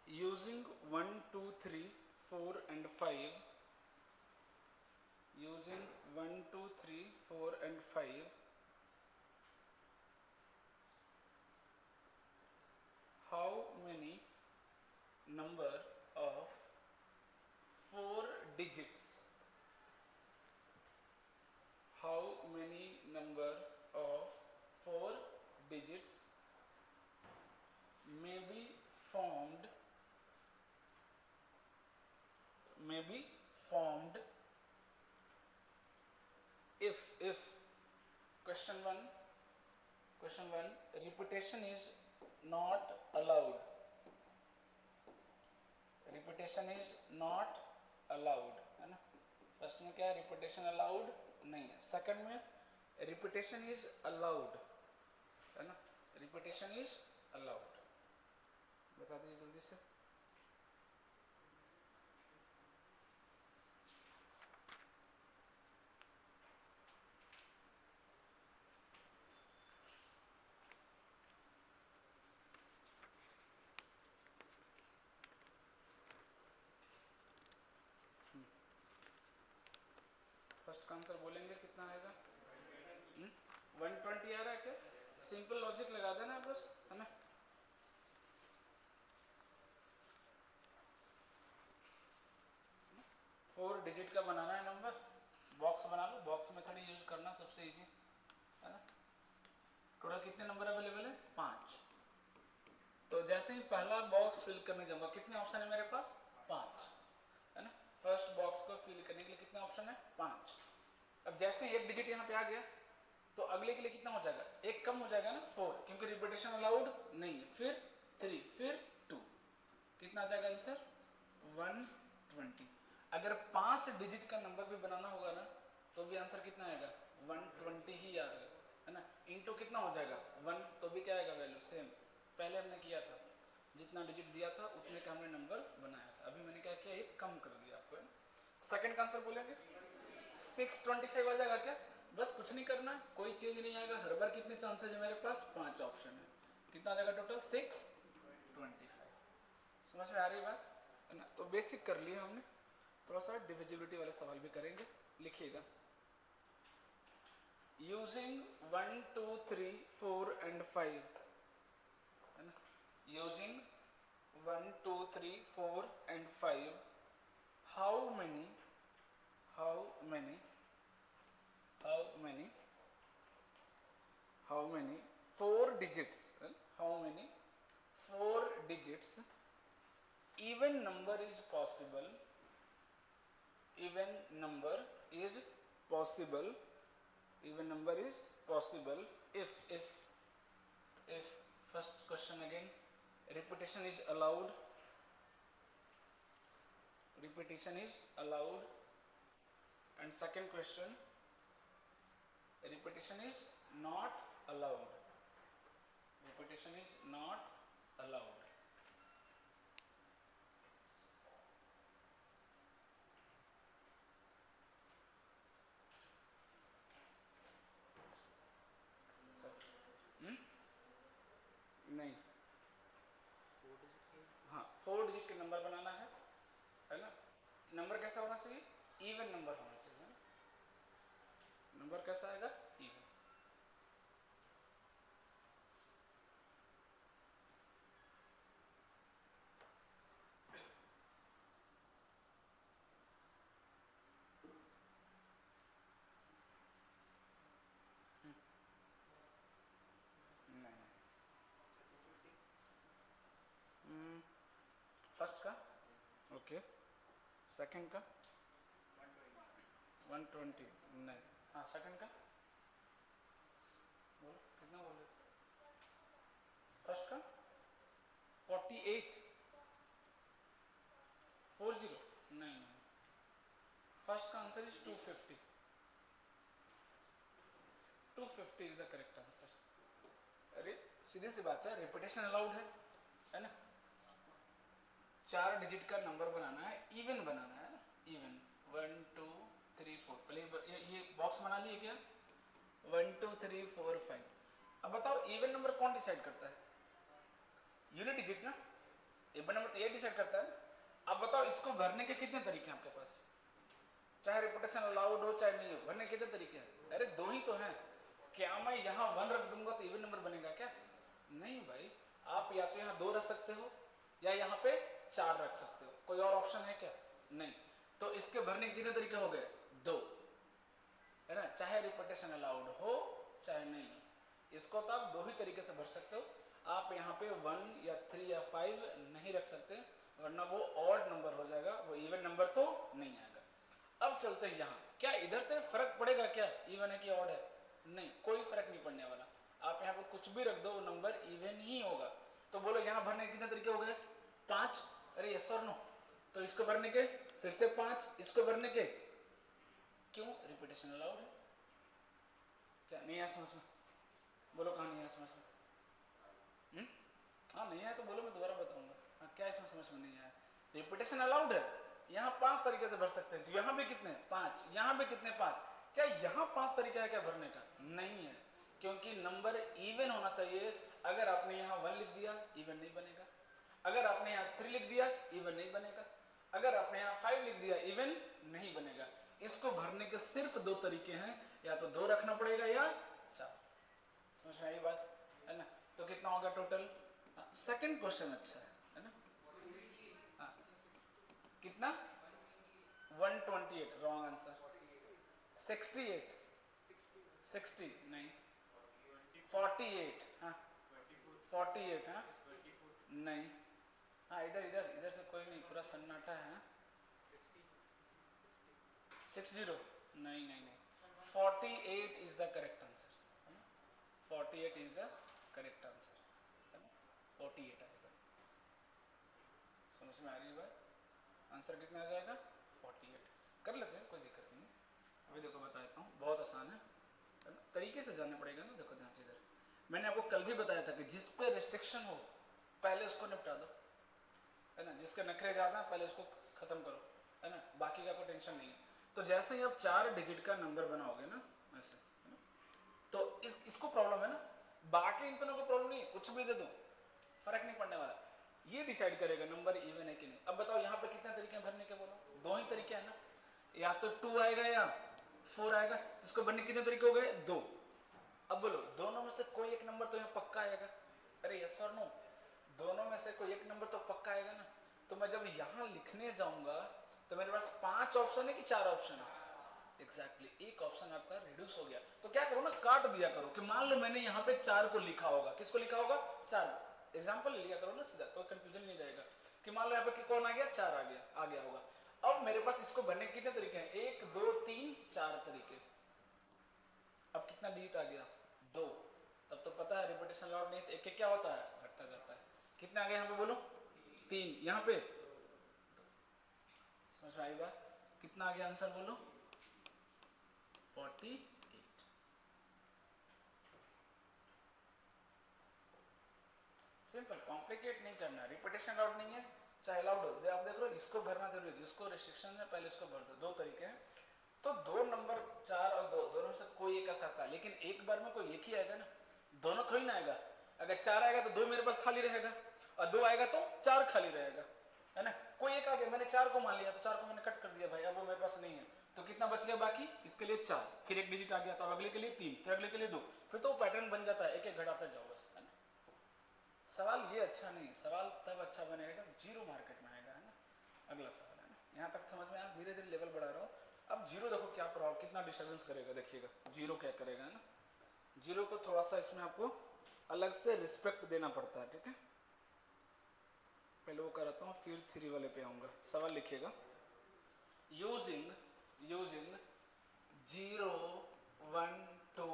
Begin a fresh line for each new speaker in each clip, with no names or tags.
using 1 2 3 4 and 5, using 1 2 3 4 and 5, how many number of 4 digits, how many number of 4 digits may be formed, may be formed if question 1, repetition is not allowed, repetition is not allowed, है ना. First में क्या है, repetition allowed नहीं है. Second में repetition is allowed, है ना. Repetition is allowed. बता दीजिए जल्दी से. फर्स्ट का आंसर बोलेंगे कितना आएगा. 120 आ रहा है क्या. सिंपल लॉजिक लगा देना बस, है ना. फोर डिजिट का बनाना है नंबर. बॉक्स बना लो, बॉक्स मेथड यूज करना सबसे इजी, है ना. टोटल कितने नंबर अवेलेबल है, 5. तो जैसे ही पहला बॉक्स फिल करने जाऊंगा, कितने ऑप्शन है मेरे पास, 5, है ना. फर्स्ट बॉक्स को फिल करने के लिए कितने ऑप्शन है, 5. अब जैसे एक डिजिट यहाँ पे आ गया तो अगले के लिए कितना हो जाएगा, एक कम हो जाएगा ना, 4, क्योंकि रिपीटेशन अलाउड नहीं है. फिर 3, फिर 2, कितना आ जाएगा आंसर, 120. अगर 5 डिजिट का नंबर भी बनाना होगा ना तो भी आंसर कितना आएगा, 120 ही आएगा, है ना. इनटू कितना हो जाएगा 1, तो भी क्या आएगा वैल्यू सेम. पहले हमने किया था, जितना डिजिट दिया था उतने का हमने नंबर बनाया था. अभी मैंने क्या किया, एक कम कर दिया आपको. सेकंड का आंसर बोलेंगे 625 आ जाएगा क्या. बस कुछ नहीं करना है, कोई चेंज नहीं आएगा. हर बार कितने चांसेस है मेरे पास, 5 ऑप्शन है. कितना आ जाएगा टोटल, 625. समझ में आ रही बात, है ना. तो बेसिक कर लिया हमने. थोड़ा सा डिविजिबिलिटी वाले सवाल भी करेंगे. लिखिएगा, यूजिंग 1 2 3 4 and 5, है ना. Using 1 2 3 4 and 5, how many 4 digits, how many 4 digits even number is possible, even number is possible, even number is possible if first question again, repetition is allowed, repetition is allowed. And second question, repetition is not allowed, repetition is not allowed. नहीं, हाँ 4 digit के number बनाना है ना. Number कैसा होना चाहिए, even number होना चाहिए. नंबर कैसा आएगा, इवन. फर्स्ट का ओके, सेकंड का 120 नहीं. हाँ सेकंड का बोलो कितना बोले, फर्स्ट का 48 40 नहीं. फर्स्ट का answer is 250, 250 is the correct answer. अरे सीधी सी बात है, रिपीटेशन अलाउड है ना. 4 डिजिट का नंबर बनाना है, इवन बनाना है ना, इवन 1 2 3 4. पहले ये बॉक्स बना लिए क्या, 1 2 3 4 5. अब बताओ इवन नंबर कौन डिसाइड करता है, यूनिट डिजिट ना. इवन नंबर तो ये डिसाइड करता है। अब बताओ इसको भरने के कितने तरीके हैं आपके पास, चाहे रिपीटेशन अलाउड हो चाहे नहीं हो, भरने के कितने तरीके हैं? अरे दो ही तो हैं। क्या मैं यहाँ 1 रख दूंगा तो इवन नंबर बनेगा क्या? नहीं भाई, आप या तो यहाँ 2 रख सकते हो या यहाँ पे 4 रख सकते हो, कोई और ऑप्शन है क्या? नहीं। तो इसके भरने के कितने तरीके हो गए? 2, है ना, चाहे रिपीटेशन अलाउड हो चाहे नहीं हो, इसको तो आप 2 ही तरीके से भर सकते हो। आप यहाँ पे 1 या 3 या 5 नहीं रख सकते, वरना वो ऑड नंबर हो जाएगा, वो इवन नंबर तो नहीं आएगा। अब चलते हैं यहाँ, क्या इधर से फर्क पड़ेगा क्या इवन है कि ऑड है? नहीं, कोई फर्क नहीं पड़ने वाला। आप यहाँ पे कुछ भी रख दो वो नंबर इवन ही होगा। तो बोलो यहाँ भरने के कितने तरीके हो गए? 5। अरे यस और नो? तो इसको भरने के फिर से 5, इसको भरने के, क्यों? रिपीटेशन अलाउड है। क्या नहीं आया समझ में? बोलो कहाँ नहीं आया समझ में? हाँ नहीं आया तो बोलो, मैं दोबारा बताऊंगा। हाँ, क्या इसमें समझ में नहीं आया? रिपीटेशन अलाउड है, यहाँ 5 तरीके से भर सकते हैं। यहाँ भी कितने? 5, यहाँ भी कितने? 5। क्या यहाँ 5 तरीका है क्या भरने का? नहीं है, क्योंकि नंबर इवन होना चाहिए। अगर आपने यहाँ 1 लिख दिया इवन नहीं बनेगा, अगर आपने यहाँ 3 लिख दिया इवन नहीं बनेगा, अगर आपने यहाँ 5 लिख दिया इवन नहीं बनेगा। इसको भरने के सिर्फ 2 तरीके हैं, या तो 2 रखना पड़ेगा या 4। समझ में आई बात, है ना? तो कितना होगा टोटल? सेकंड क्वेश्चन अच्छा है ना? हाँ, कितना? 128, रॉन्ग आंसर। 68, 60 नहीं, 48, हाँ 48, हाँ नहीं, हाँ इधर इधर इधर से कोई नहीं, पूरा सन्नाटा है। 60 नहीं नहीं नहीं, 48 is the correct answer, 48 is the correct answer, 48 आएगा। समझ में आ रही है बात? आंसर कितना आ जाएगा? 48। कर लेते हैं, कोई दिक्कत नहीं। अभी देखो बता देता हूँ, बहुत आसान है, तरीके से जानना पड़ेगा ना। देखो ध्यान से, इधर मैंने आपको कल भी बताया था कि जिस पे रिस्ट्रिक्शन हो पहले उसको निपटा दो, है ना। जिसके नखरे ज़्यादा पहले उसको खत्म करो, है ना, बाकी का कोई टेंशन नहीं है। तो जैसे ही आप 4 डिजिट का नंबर बनाओगे ना ऐसे, है ना, तो इसको प्रॉब्लम है ना, बाकी इन दोनों को प्रॉब्लम नहीं, कुछ भी दे दो फर्क नहीं पड़ने वाला। ये डिसाइड करेगा नंबर इवन है कि नहीं। अब बताओ यहाँ पे कितने तरीके हैं भरने के? बोलो 2 ही तरीके हैं ना, या तो 2 आएगा या 4 आएगा। इसको भरने कितने तरीके हो गए? 2। अब बोलो दोनों में से कोई एक नंबर तो यहाँ पक्का आएगा। अरे यस और नो? दोनों में से कोई एक नंबर तो पक्का आएगा ना। तो मैं जब यहाँ लिखने जाऊंगा तो मेरे पास 5 ऑप्शन है कि 4 ऑप्शन है? एग्जैक्टली, एक ऑप्शन आपका रिड्यूस हो गया। तो क्या करो ना, काट दिया करो कि मान लो मैंने यहाँ पे 4 को लिखा होगा। किसको लिखा होगा? 4। एग्जाम्पल लिया करो ना सीधा, कोई कंफ्यूजन नहीं रहेगा कि मान लो यहाँ पे कौन आ गया? 4 आ गया होगा। अब मेरे पास इसको भरने के कितने तरीके हैं? 1 2 3 4 तरीके। अब कितना डिजिट आ गया? 2। तब तो पता है रिपीटेशन अलाउड नहीं, तो एक क्या होता है? घटता जाता है। कितने आ गए यहाँ पे? बोलो 3, यहाँ पे 2। समझ में आई बात? कितना आ गया आंसर? बोलो 48। सिंपल, कॉम्प्लिकेट नहीं करना। रिपीटेशन अलाउड नहीं है चाहे अलाउड हो, आप देख लो इसको भरना जरूरी है। जिसको रिस्ट्रिक्शन है पहले इसको भर दो। 2 तरीके हैं, तो 2 नंबर 4 और 2 दोनों में से कोई एक आ सकता है, लेकिन एक बार में कोई एक ही आएगा ना, दोनों थोड़ी ना आएगा। अगर 4 आएगा तो 2 मेरे पास खाली रहेगा, और 2 आएगा तो 4 खाली रहेगा, है ना। कोई एक आ गया, मैंने 4 को मान लिया तो 4 को मैंने कट कर दिया भाई, अब वो मेरे पास नहीं है, तो कितना बच गया बाकी? इसके लिए 4, फिर एक डिजिट आ गया, तो अब अगले के लिए 3, फिर अगले के लिए 2, फिर तो वो पैटर्न बन जाता है, एक एक घटाते जाओ बस, है ना। सवाल ये अच्छा नहीं, सवाल तब अच्छा बनेगा जब जीरो मार्केट में आएगा, है ना। अगला सवाल, है ना, यहाँ तक समझ में। आप धीरे धीरे लेवल बढ़ा रहा हूँ। अब जीरो देखो क्या प्रॉब्लम, कितना डिस्टर्बेंस करेगा, देखिएगा जीरो क्या करेगा, है ना। जीरो को थोड़ा सा इसमें आपको अलग से रिस्पेक्ट देना पड़ता है, ठीक है। पहले वो कराता हूँ, फिर 3 वाले पे आऊँगा। सवाल लिखिएगा, यूजिंग 0 1 2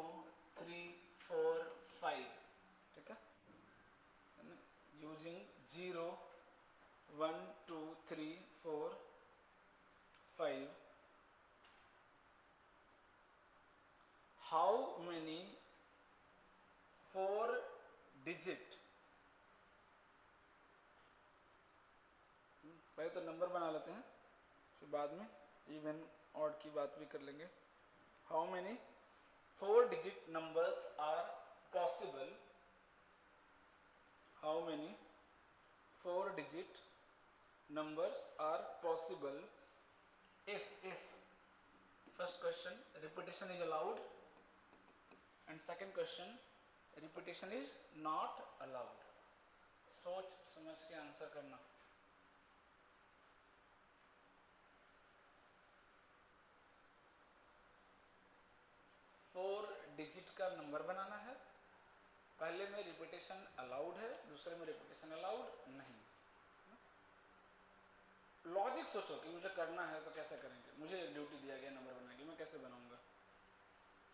3 4 5, ठीक है। यूजिंग 0 1 2 3 4 5, हाउ मेनी 4 डिजिट, पहले तो नंबर बना लेते हैं, फिर बाद में इवन ऑड की बात भी कर लेंगे। How many 4 digit numbers are possible, how many 4 digit numbers are possible if first question repetition is allowed and second question repetition is not allowed. सोच समझ के आंसर करना. फोर डिजिट का नंबर बनाना है. पहले में रिपीटेशन अलाउड है, दूसरे में रिपीटेशन अलाउड नहीं. लॉजिक सोचो कि मुझे करना है तो कैसे करेंगे. मुझे ड्यूटी दिया गया नंबर बनाने की, मैं कैसे बनाऊंगा.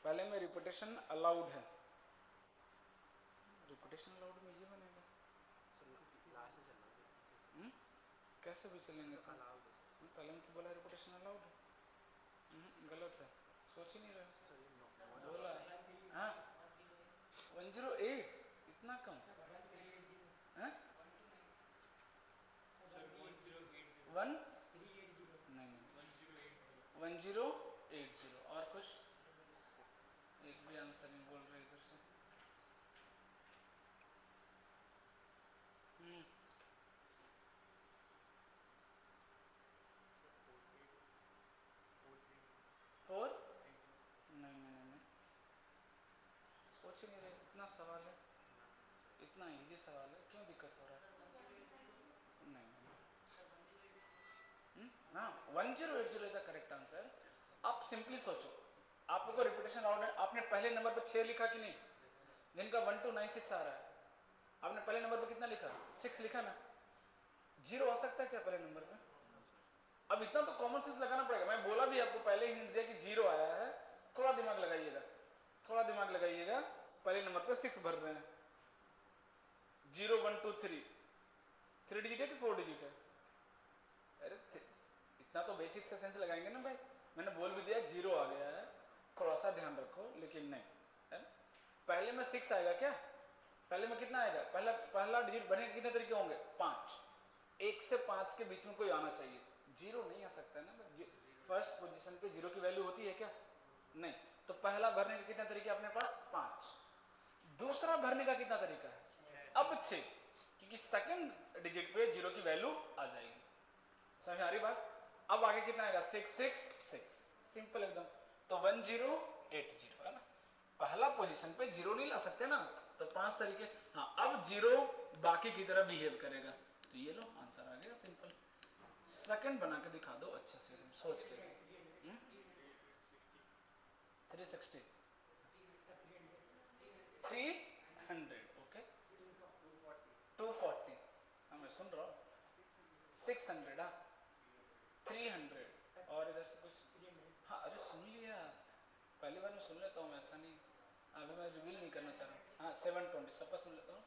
पहले में रिपीटेशन अलाउड है, रिपीटेशन अलाउड में ये बनेगा. कैसे भी चलेंगे तो पहले में तो बोला रिपीटेशन अलाउड है. गलत है, सोच ही नहीं रहे. बोला हाँ 108 इतना कम है. 1 नहीं 1080 और कुछ एक भी आंसर नहीं बोल रहे इधर से. 4 नहीं सोच ही नहीं रहे. इतना सवाल है, इतना इजी सवाल है, क्यों दिक्कत हो रहा है. नहीं हाँ 1080 इज द करेक्ट आंसर. आप सिंपली सोचो, आपको रिपीटेशन अलाउड है. आपने पहले नंबर पर 6 लिखा कि नहीं. जिनका 1296 आ रहा है, आपने पहले नंबर पर कितना लिखा, 6 लिखा ना. 0 आ सकता है क्या पहले नंबर पे. अब इतना तो कॉमन सेंस लगाना पड़ेगा. मैं बोला भी आपको पहले ही हिंट दिया कि 0 आया है. थोड़ा दिमाग लगाइएगा, थोड़ा दिमाग लगाइएगा. पहले नंबर पे 6 भर रहे हैं. 0 1 2 3 डिजिट है कि 4 डिजिट है. अरे इतना तो बेसिक से सेंस लगाएंगे ना भाई. मैंने बोल भी दिया 0 आ गया है, थोड़ा सा ध्यान रखो. लेकिन नहीं है ना? पहले में 6 आएगा क्या. पहले में कितना आएगा. पहला डिजिट बनेगा कितने तरीके होंगे, 5. 1 से 5 के बीच में कोई आना चाहिए. 0 नहीं आ सकता है ना. फर्स्ट पोजीशन पे 0 की वैल्यू होती है क्या, नहीं. तो पहला भरने के कितने तरीके अपने पास, 5. दूसरा भरने का कितना तरीका है, अब 6, क्योंकि सेकंड डिजिट पे 0 की वैल्यू आ जाएगी. समझ आ रही बात. अब आगे कितना आएगा, 6 6 6. सिंपल एकदम. तो 1080 है ना. पहला पोजीशन पे 0 नहीं ला सकते ना, तो 5 तरीके. हाँ अब 0 बाकी की तरह बिहेव करेगा. तो ये लो आंसर आ गया. सिंपल. सेकंड बना के दिखा दो अच्छे से सोच के. 360 300 ओके. 240 हाँ मैं सुन रहा हूँ. 600 हाँ 300 और इधर से कुछ. हाँ अरे सुन लिया, पहली बार मैं सुन लेता हूँ, ऐसा नहीं. अभी मैं रिवील नहीं करना चाह रहा हूँ. हाँ 720 सबका सुन लेता हूँ.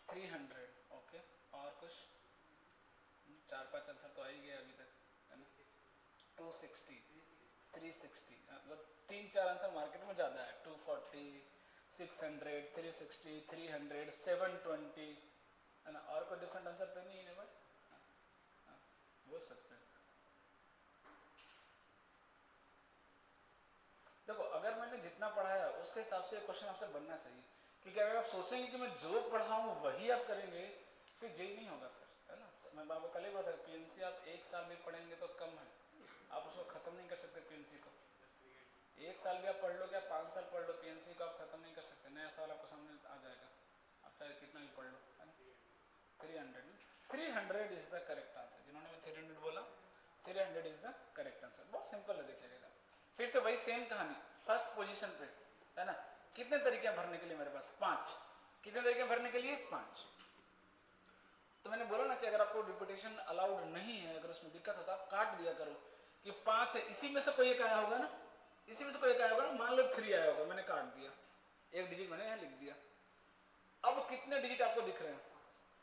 300 ओके. और कुछ 4-5 आंसर तो आ ही गया अभी तक है ना. 260 360 मतलब 3-4 आंसर मार्केट में ज़्यादा है. 240 600 360 300 720 है ना. और कोई डिफरेंट आंसर तो नहीं है भाई. बोल सकते हैं. देखो अगर मैंने जितना पढ़ाया उसके हिसाब से क्वेश्चन आपसे बनना चाहिए. क्योंकि अगर आप सोचेंगे कि मैं जो पढ़ाऊँ वही आप करेंगे, फिर जे नहीं होगा फिर है ना. मैं आपको कल ही बात है, पीएनसी आप 1 साल भी पढ़ेंगे तो कम है. आप उसको खत्म नहीं कर सकते. पीएनसी को 1 साल भी आप पढ़ लो, क्या 5 साल पढ़ लो, पीएनसी को आप खत्म नहीं कर सकते. नया साल आपको सामने आ जाएगा, आप चाहे कितना भी पढ़ लो है ना. 300 इज द करेक्ट आंसर. जिन्होंने भी 300 बोला 300 इज द करेक्ट आंसर. बहुत सिंपल है देखिएगा. फिर से वही सेम कहानी. फर्स्ट पोजीशन पे है ना. कितने तरीके भरने के लिए मेरे पास 5. कितने तरीके भरने के लिए 5. तो मैंने बोला ना कि अगर आपको रिपीटेशन अलाउड नहीं है, अगर उसमें दिक्कत होता आप काट दिया करो कि 5 है, इसी में से कोई एक आया होगा ना, इसी में से कोई एक आया होगा ना. मान लो 3 आया होगा, मैंने काट दिया, एक डिजिट मैंने यहाँ लिख दिया. अब कितने डिजिट आपको दिख रहे हैं,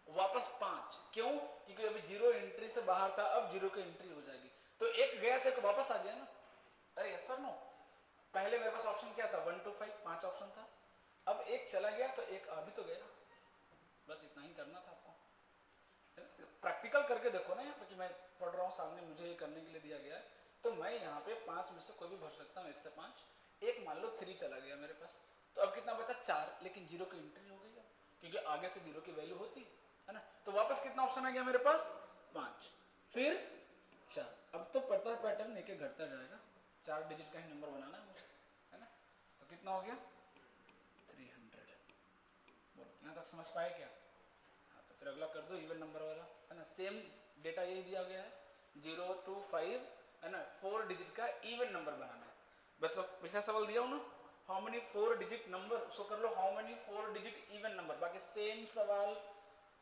वापस 5. क्यों, क्योंकि अभी 0 एंट्री से बाहर था, अब 0 की एंट्री हो जाएगी. तो एक गया तो एक वापस आ गया ना. अरे यस और नो. पहले मेरे पास ऑप्शन क्या था 1 2 5 5 ऑप्शन था. अब एक चला गया तो एक आ भी तो गया. बस इतना ही करना था आपको. प्रैक्टिकल करके देखो ना यहाँ पे कि मैं पढ़ रहा हूँ सामने, मुझे ये करने के लिए दिया गया है. तो मैं यहाँ पे 5 में से कोई भी भर सकता हूँ 1 से 5. एक मान लो 3 चला गया मेरे पास, तो अब कितना बचा 4. लेकिन 0 की एंट्री हो गई अब, क्योंकि आगे से 0 की वैल्यू होती है ना। तो वापस कितना ऑप्शन आ गया मेरे पास, 5, फिर 4। अब तो पता है पैटर्न एक एक घटता जाएगा, 4 डिजिट का ही नंबर बनाना है मुझे, है ना। तो कितना हो गया 300। बोलो यहाँ तक समझ पाए क्या? हाँ, तो फिर अगला कर दो इवन नंबर वाला, है ना। सेम डेटा यही दिया गया है 0 to 5, है ना। 4 डिजिट का इवन नंबर बनाना है। बस पिछला सवाल दिया हूँ ना, हाउ मेनी 4 डिजिट नंबर, उसको कर लो how many 4 digit even number. बाकी सेम सवाल,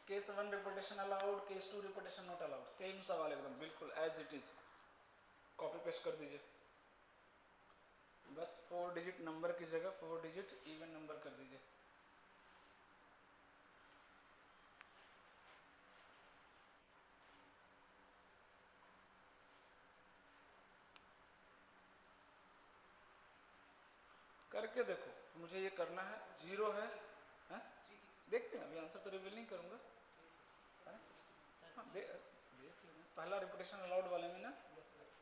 case 1 repetition allowed, case 2 repetition not allowed, same सवाल एकदम बिल्कुल as it is, copy paste कर दीजिए। बस 4 डिजिट नंबर की जगह 4 डिजिट इवन नंबर कर दीजिए। करके देखो, मुझे ये करना है, 0 है, हैं? देखते हैं, अभी आंसर तो रिवील नहीं करूंगा, है? हाँ, देख लीजिए पहला रिपीटेशन अलाउड वाले में ना,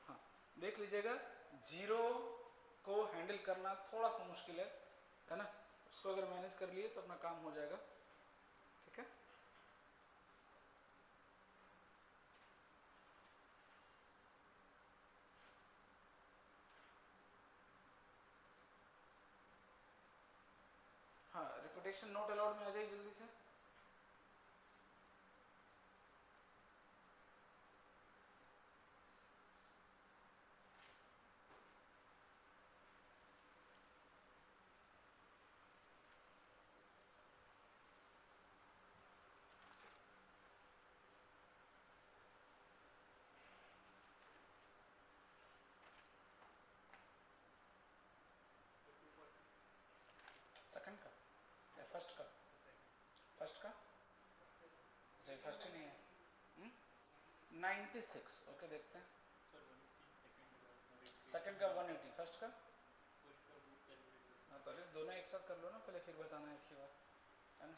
हाँ देख लीजिएगा। 0 को हैंडल करना थोड़ा सा मुश्किल है ना। उसको अगर मैनेज कर लिए तो अपना काम हो जाएगा, ठीक है। हाँ, रिपीटेशन नॉट अलाउड में आ जाइए जल्दी से। सेकंड का या फर्स्ट का? फर्स्ट का जी, फर्स्ट ही नहीं है। 96, ओके देखते हैं। सेकंड का 180, फर्स्ट का, हाँ तो दोनों एक साथ कर लो ना पहले, फिर बताना एक ही बार, है ना।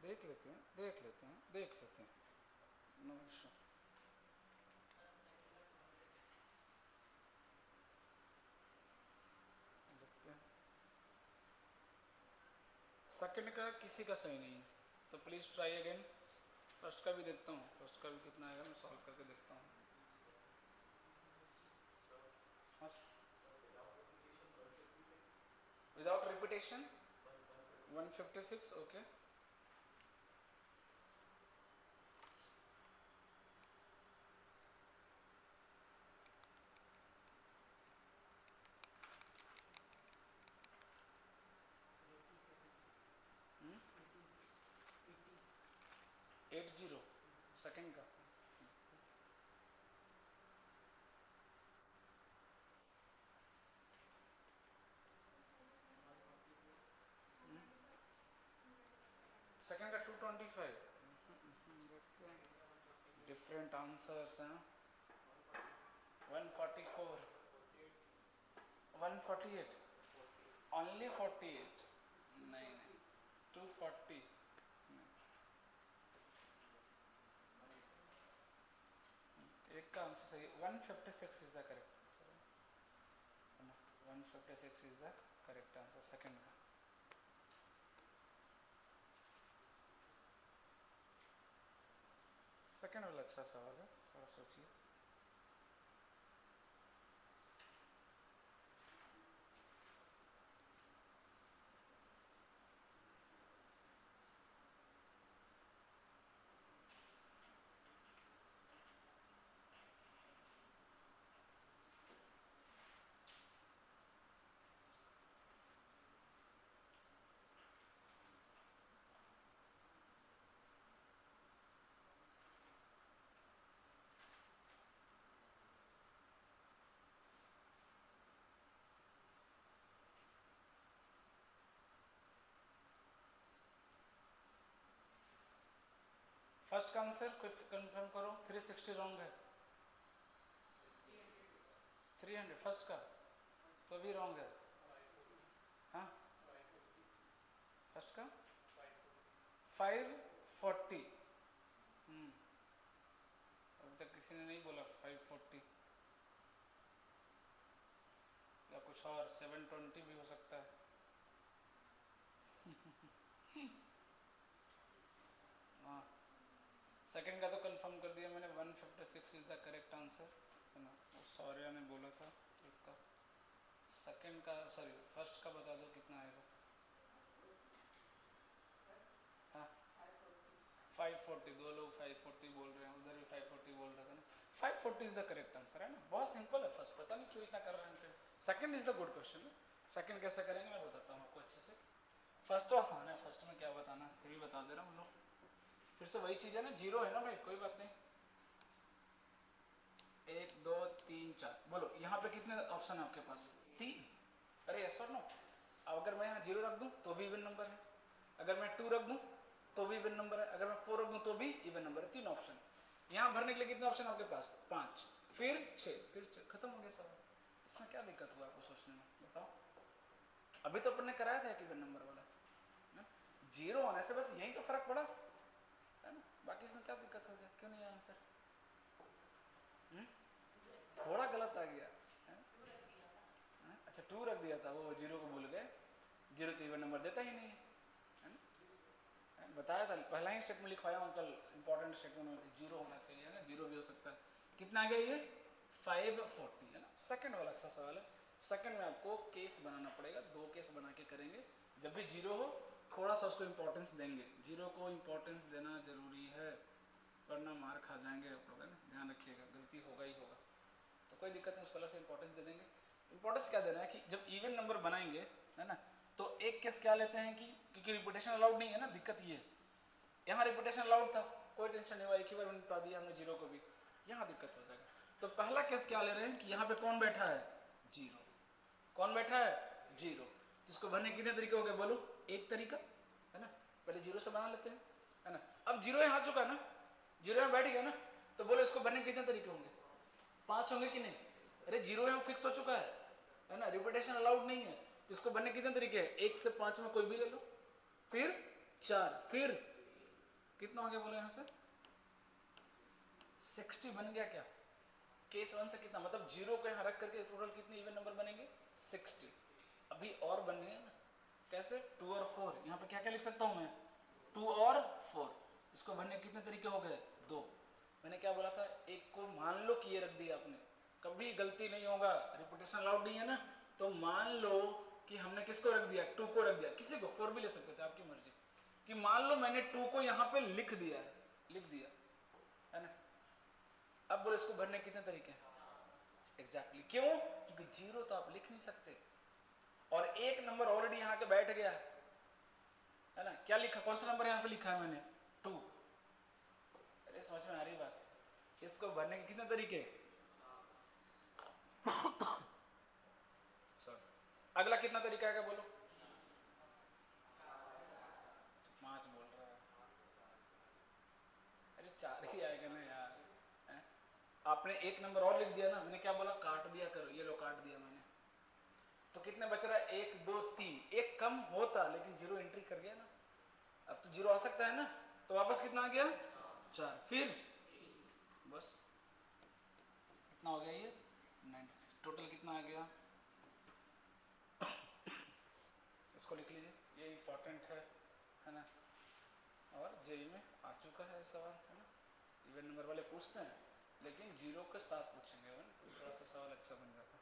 देख लेते हैं, देख लेते हैं, देख लेते हैं, नो इशू। देखते हैं, सेकंड का किसी का सही नहीं है, तो प्लीज़ ट्राई अगेन। फर्स्ट का भी देखता हूँ, फर्स्ट का भी कितना आएगा, मैं सॉल्व करके देखता हूँ। Without repetition 156, okay. hmm? 80 second का, सेकंड का 225। देखते हैं, डिफरेंट आंसर्स हैं। 144, 148, ओनली 48, नहीं नहीं 240, एक का आंसर सही, 156 इज द करेक्ट आंसर, है ना। 156 is the correct answer second का। सेकंड वाला अच्छा सवाल है, थोड़ा सोचिए। फर्स्ट का आंसर कंफर्म करो, 360 रॉन्ग है। 300 फर्स्ट का तो भी रॉन्ग है, हाँ। फर्स्ट का 540, अभी तक किसी ने नहीं बोला 540। कुछ और 720 भी हो सकता है। हाँ, सेकंड का तो कंफर्म कर दिया मैंने, 156 इज द करेक्ट आंसर, है ना। वो सौर्या ने बोला था एक का। सेकंड का, सॉरी फर्स्ट का बता दो कितना आएगा। हाँ 540, दो लोग 540 बोल रहे हैं, उधर भी 540 बोल रहे थे ना। 540 इज द करेक्ट आंसर, है ना। बहुत सिंपल है फर्स्ट, पता नहीं क्यों इतना कर रहे हैं। Second is the good question. Second कैसे करेंगे मैं बताता हूँ आपको अच्छे से। फर्स्ट तो आसान है, फर्स्ट में क्या बताना है फिर भी बता दे रहा हूँ लोग। फिर से वही चीज़ है ना, जीरो है ना भाई, कोई बात नहीं। 1 2 3 4, बोलो यहाँ पे कितने ऑप्शन है आपके पास? 3। अरे यस और नो। अब अगर मैं यहाँ 0 रख दूँ तो भी इवन नंबर है, अगर मैं 2 रख दूँ तो भी इवन नंबर है, अगर मैं 4 रख दूँ तो भी इवन नंबर है। 3 ऑप्शन। यहाँ भरने के लिए कितने ऑप्शन आपके पास? 5, फिर 6, फिर 6, खत्म हो गया सवाल। इसमें क्या दिक्कत हुआ आपको सोचने में, बताओ। अभी तो अपन ने कराया था कि इवन नंबर वाला, 0 होने से बस यही तो फर्क पड़ा, है ना। बाकी इसमें क्या दिक्कत हो गया, क्यों नहीं आंसर? थोड़ा गलत आ गया है? अच्छा 2 रख दिया था, वो 0 को भूल गए। 0 तो इवन नंबर देता ही नहीं है ना। बताया था पहला ही स्टेटमेंट लिखवाया अंकल, इंपॉर्टेंट स्टेटमेंट 0 होना चाहिए, है ना। 0 भी हो सकता है। कितना आ गया ये? 540, है ना। सेकंड वाला अच्छा सवाल है। सेकंड में आपको केस बनाना पड़ेगा, 2 केस बना के करेंगे। जब भी 0 हो थोड़ा सा उसको इंपॉर्टेंस देंगे, 0 को इंपॉर्टेंस देना जरूरी है, वरना मार खा जाएंगे आप लोग, है ना। ध्यान रखिएगा, गलती होगा ही होगा, तो कोई दिक्कत नहीं, उसको अलग से इंपॉर्टेंस दे देंगे। इंपॉर्टेंस क्या देना है कि जब इवन नंबर बनाएंगे, है ना, तो एक केस क्या लेते हैं कि क्योंकि रिपीटेशन अलाउड नहीं है ना, दिक्कत ये। यहाँ रिपीटेशन अलाउड था, कोई टेंशन नहीं हुआ, एक ही बार बता दिया हमने 0 को भी, यहाँ दिक्कत हो जाएगा। तो पहला केस क्या ले रहे हैं कि यहाँ पे कौन बैठा है? 0। कौन बैठा है? 0। तो इसको भरने कितने तरीके हो गए बोलो? एक तरीका, है ना, पहले 0 से बना लेते हैं, है ना। अब 0 यहाँ आ चुका है ना, 0 यहाँ बैठ गया ना, तो बोलो इसको भरने कितने तरीके होंगे? 5 होंगे कि नहीं? अरे 0 यहाँ फिक्स हो चुका है ना, रिपीटेशन अलाउड नहीं है, तो इसको बनने कितने तरीके हैं? 1 से 5 में कोई भी ले लो, फिर 4, फिर कितना हो गया बोलो यहाँ से? 60 बन गया क्या? केस 1 से कितना, मतलब 0 को यहाँ रख करके टोटल कितने इवन नंबर बनेंगे? 60। अभी और बनेंगे ना, कैसे? 2 और 4, यहाँ पे क्या क्या लिख सकता हूँ मैं? 2 और 4। इसको भरने कितने तरीके हो गए? 2। मैंने क्या बोला था, एक को मान लो कि ये रख दिया आपने, कभी गलती नहीं होगा, रिपीटेशन अलाउड नहीं है ना, तो मान लो कि हमने किसको रख दिया? 2 को रख दिया, किसी को 4 भी ले सकते थे, आपकी मर्जी। कि मान लो मैंने 2 को यहाँ पे लिख दिया है, लिख दिया, है ना। अब बोलो इसको भरने कितने तरीके हैं? एग्जैक्टली, क्यों? क्योंकि 0 तो आप लिख नहीं सकते, और एक नंबर ऑलरेडी यहाँ के बैठ गया है ना। क्या लिखा, कौन सा नंबर यहाँ पे लिखा है मैंने? 2। अरे समझ में आ रही बात? इसको भरने के कितने तरीके? अगला कितना तरीका है बोलो? 5 बोल रहा है, अरे 4 ही आएगा ना यार, है? आपने एक नंबर और लिख दिया ना, मैंने क्या बोला? काट दिया करो, ये लो काट दिया मैंने, तो कितने बच रहा है? 1 2 3, एक कम होता लेकिन 0 एंट्री कर गया ना, अब तो 0 आ सकता है ना, तो वापस कितना आ गया? 4, फिर बस कितना हो गया ये? 93। टोटल कितना आ गया? इसको लिख लीजिए, ये इंपॉर्टेंट है ना, और जेई में आ चुका है सवाल, है ना। इवन नंबर वाले पूछते हैं, लेकिन 0 के साथ पूछेंगे, है ना, थोड़ा सा सवाल अच्छा बन जाता है।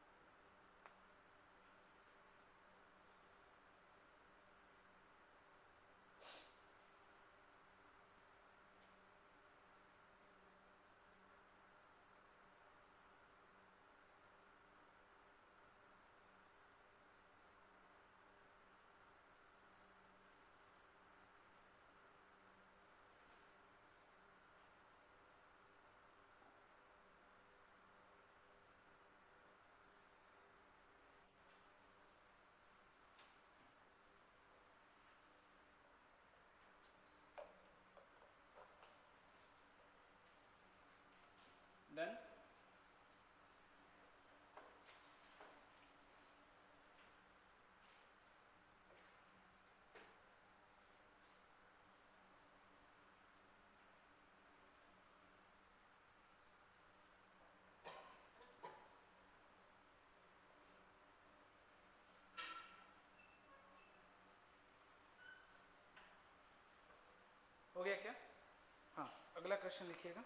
गया क्या? हाँ, अगला क्वेश्चन लिखिएगा।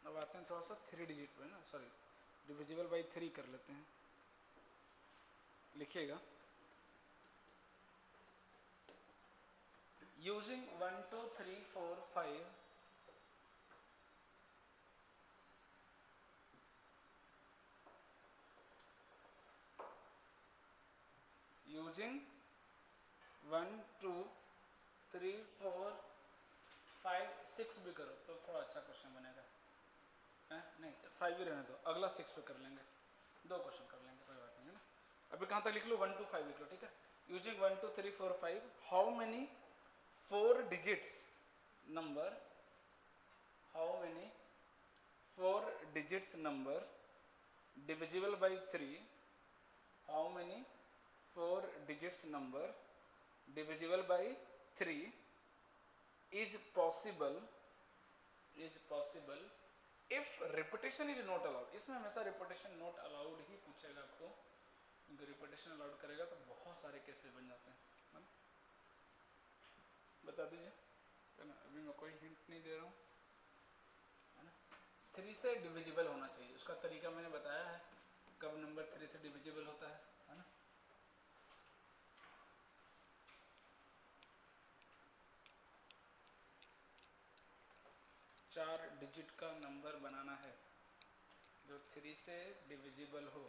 अब आते हैं थोड़ा सा 3 डिजिट पे ना, सॉरी डिविजिबल बाई 3 कर लेते हैं। लिखिएगा यूजिंग 1 2 3 4 5 यूजिंग 1 2 3 4 5 6 भी करो तो थोड़ा अच्छा क्वेश्चन बनेगा। नहीं 5 ही रहने दो, अगला 6 पे कर लेंगे, 2 क्वेश्चन कर लेंगे, कोई बात नहीं है ना। अभी कहाँ तक लिख लो? 1 2 5 लिख लो, ठीक है। Using 1 2 3 4 5 how many 4 digits number, how many 4 digits number divisible by 3, how many 4 digits number divisible by 3 is possible if repetition is not allowed। इसमें हमेशा repetition not allowed ही पूछेगा आपको, क्योंकि repetition allowed करेगा तो बहुत सारे केसेस बन जाते हैं, बता दीजिए, है ना। अभी मैं कोई हिंट नहीं दे रहा हूँ, है ना। 3 से डिविजिबल होना चाहिए, उसका तरीका मैंने बताया है, कब नंबर 3 से डिविजिबल होता है ना। चार डिजिट का नंबर बनाना है जो 3 से डिविजिबल हो।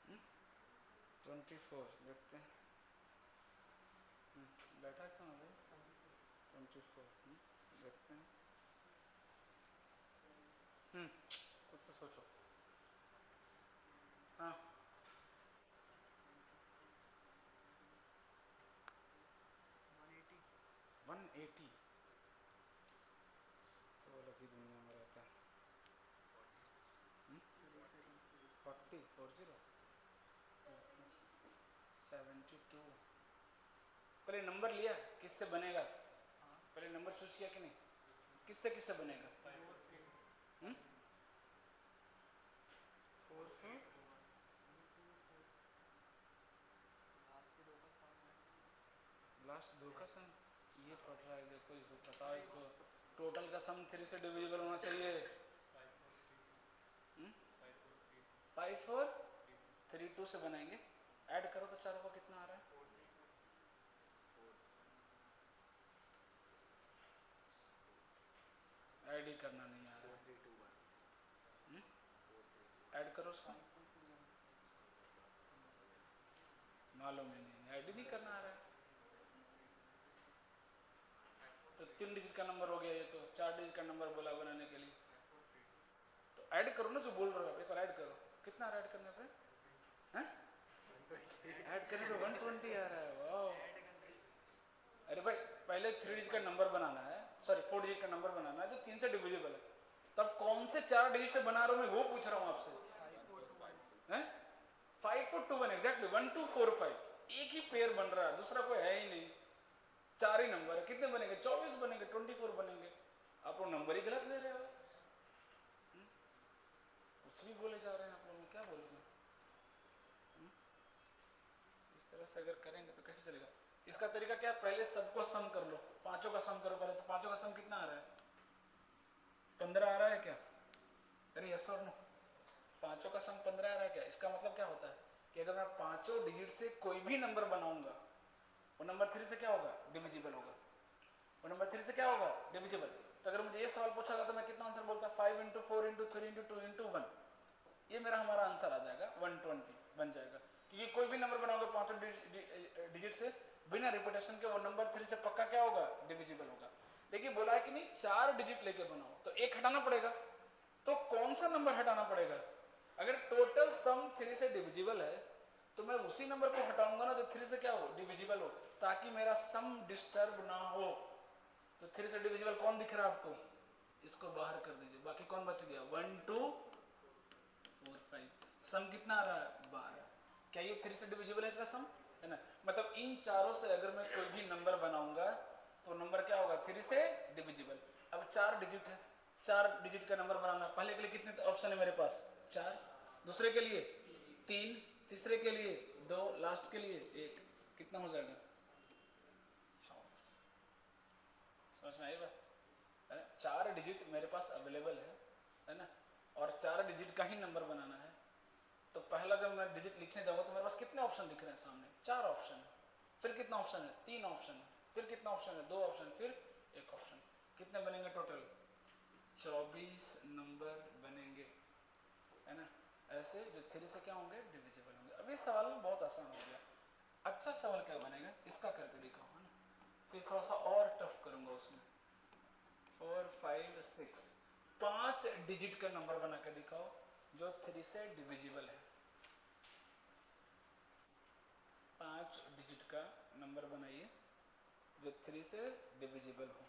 हुँ? 24 देखते हैं, बैठा क्यों है भाई? 24 देखते हैं, खुद से सोचो। हाँ 180 तो अलग ही दुनिया में रहता है। 40 72 पहले नंबर लिया किससे बनेगा? पहले नंबर चूज किया कि नहीं? किससे किससे बनेगा? 4 4 लास्ट 2 का सम ये पढ़ रहा है, देखो इसको बताओ, इसको टोटल का सम 3 से डिविजिबल होना चाहिए। 5 4 3 2 से बनाएंगे, ऐड करो तो चारों का कितना आ रहा है? ऐड ही करना नहीं आ रहा है, ऐड करो उसको, मालूम ही नहीं, ऐड ही नहीं करना आ रहा है। तो 3 डिजिट का नंबर हो गया, ये तो 4 डिजिट का नंबर बोला बनाने के लिए, तो ऐड करो ना, जो बोल रहे हो एक बार ऐड करो, कितना आ रहा है ऐड करने पे? हैं? ऐड करने पे 120 आ रहा है, वाह। अरे भाई पहले 3 डिजिट का नंबर बनाना है, सॉरी 4 डिजिट का नंबर बनाना है जो 3 से डिविजिबल है, तब कौन से 4 डिजिट से बना रहा हूँ मैं, वो पूछ रहा हूँ आपसे। 5 4 2 1 एग्जैक्टली 1 2 4 5, एक ही पेयर बन रहा है, दूसरा कोई है ही नहीं, 4 ही नंबर है, कितने बनेंगे? 24 बनेंगे, 24 बनेंगे। आप लोग नंबर ही गलत ले रहे हो, कुछ भी बोले जा रहे हैं आप लोग, क्या बोलोगे? इस तरह उल्टे से अगर करेंगे तो कैसे चलेगा? इसका तरीका क्या है, पहले सबको सम कर लो, पांचों का सम करो पहले। तो पांचों का सम कितना आ रहा है? 15 आ रहा है क्या? अरे यस और नो, पांचों का सम 15 आ रहा है क्या? इसका मतलब क्या होता है कि अगर मैं पांचों डिजिट से कोई भी नंबर बनाऊंगा, वो नंबर 3 से क्या होगा? डिविजिबल होगा। वो नंबर 3 से क्या होगा? डिविजिबल। तो अगर मुझे ये सवाल पूछा जाता तो मैं कितना आंसर बोलता? 5 इंटू 4 इंटू 3 इंटू 2 इंटू 1, ये मेरा हमारा आंसर आ जाएगा, 120 बन जाएगा। क्योंकि कोई भी नंबर बनाओगे पांचों डिजिट से बिना रिपीटेशन के, वो नंबर 3 से पक्का क्या होगा? डिविजिबल होगा। लेकिन बोला है कि नहीं 4 डिजिट लेके बनाओ, तो एक हटाना पड़ेगा। तो कौन सा नंबर हटाना पड़ेगा? अगर टोटल सम 3 से डिविजिबल है तो मैं उसी नंबर को हटाऊंगा ना जो 3 से क्या हो? डिविजिबल हो, ताकि मेरा सम डिस्टर्ब ना हो। तो 3 से डिविजिबल कौन दिख रहा है आपको? इसको बाहर कर दीजिए, बाकी कौन बच गया? 1 2 4 5। सम कितना आ रहा है? 12। क्या ये 3 से डिविजिबल है इसका सम? है ना। मतलब इन चारों से अगर मैं कोई भी नंबर बनाऊंगा तो नंबर क्या होगा? 3 से डिविजिबल। अब 4 डिजिट है, 4 डिजिट का नंबर बनाना, पहले के लिए कितने ऑप्शन है मेरे पास? 4, दूसरे के लिए 3, तीसरे के लिए 2, लास्ट के लिए 1। कितना हो जाएगा? समझ में आई बात? है ना। 4 डिजिट मेरे पास अवेलेबल है ना, और 4 डिजिट का ही नंबर बनाना है। तो पहला जब मैं डिजिट लिखने जाऊंगा तो मेरे पास कितने ऑप्शन दिख रहे हैं सामने? 4 ऑप्शन है। फिर कितना ऑप्शन है? 3 ऑप्शन है। फिर कितना ऑप्शन है? 2 ऑप्शन। फिर 1 ऑप्शन। कितने बनेंगे टोटल? 24 नंबर बनेंगे, है ना। ऐसे जो 3 से क्या होंगे? डिविजिबल होंगे। अब इस सवाल में बहुत आसान हो गया। अच्छा सवाल क्या बनेगा इसका करके दिखाओ, है ना। फिर थोड़ा सा और टफ करूंगा उसमें। 4 5 6, 5 डिजिट का नंबर बना के दिखाओ जो 3 से डिविजिबल है। 5 डिजिट का नंबर बनाइए जो 3 से डिविजिबल हो।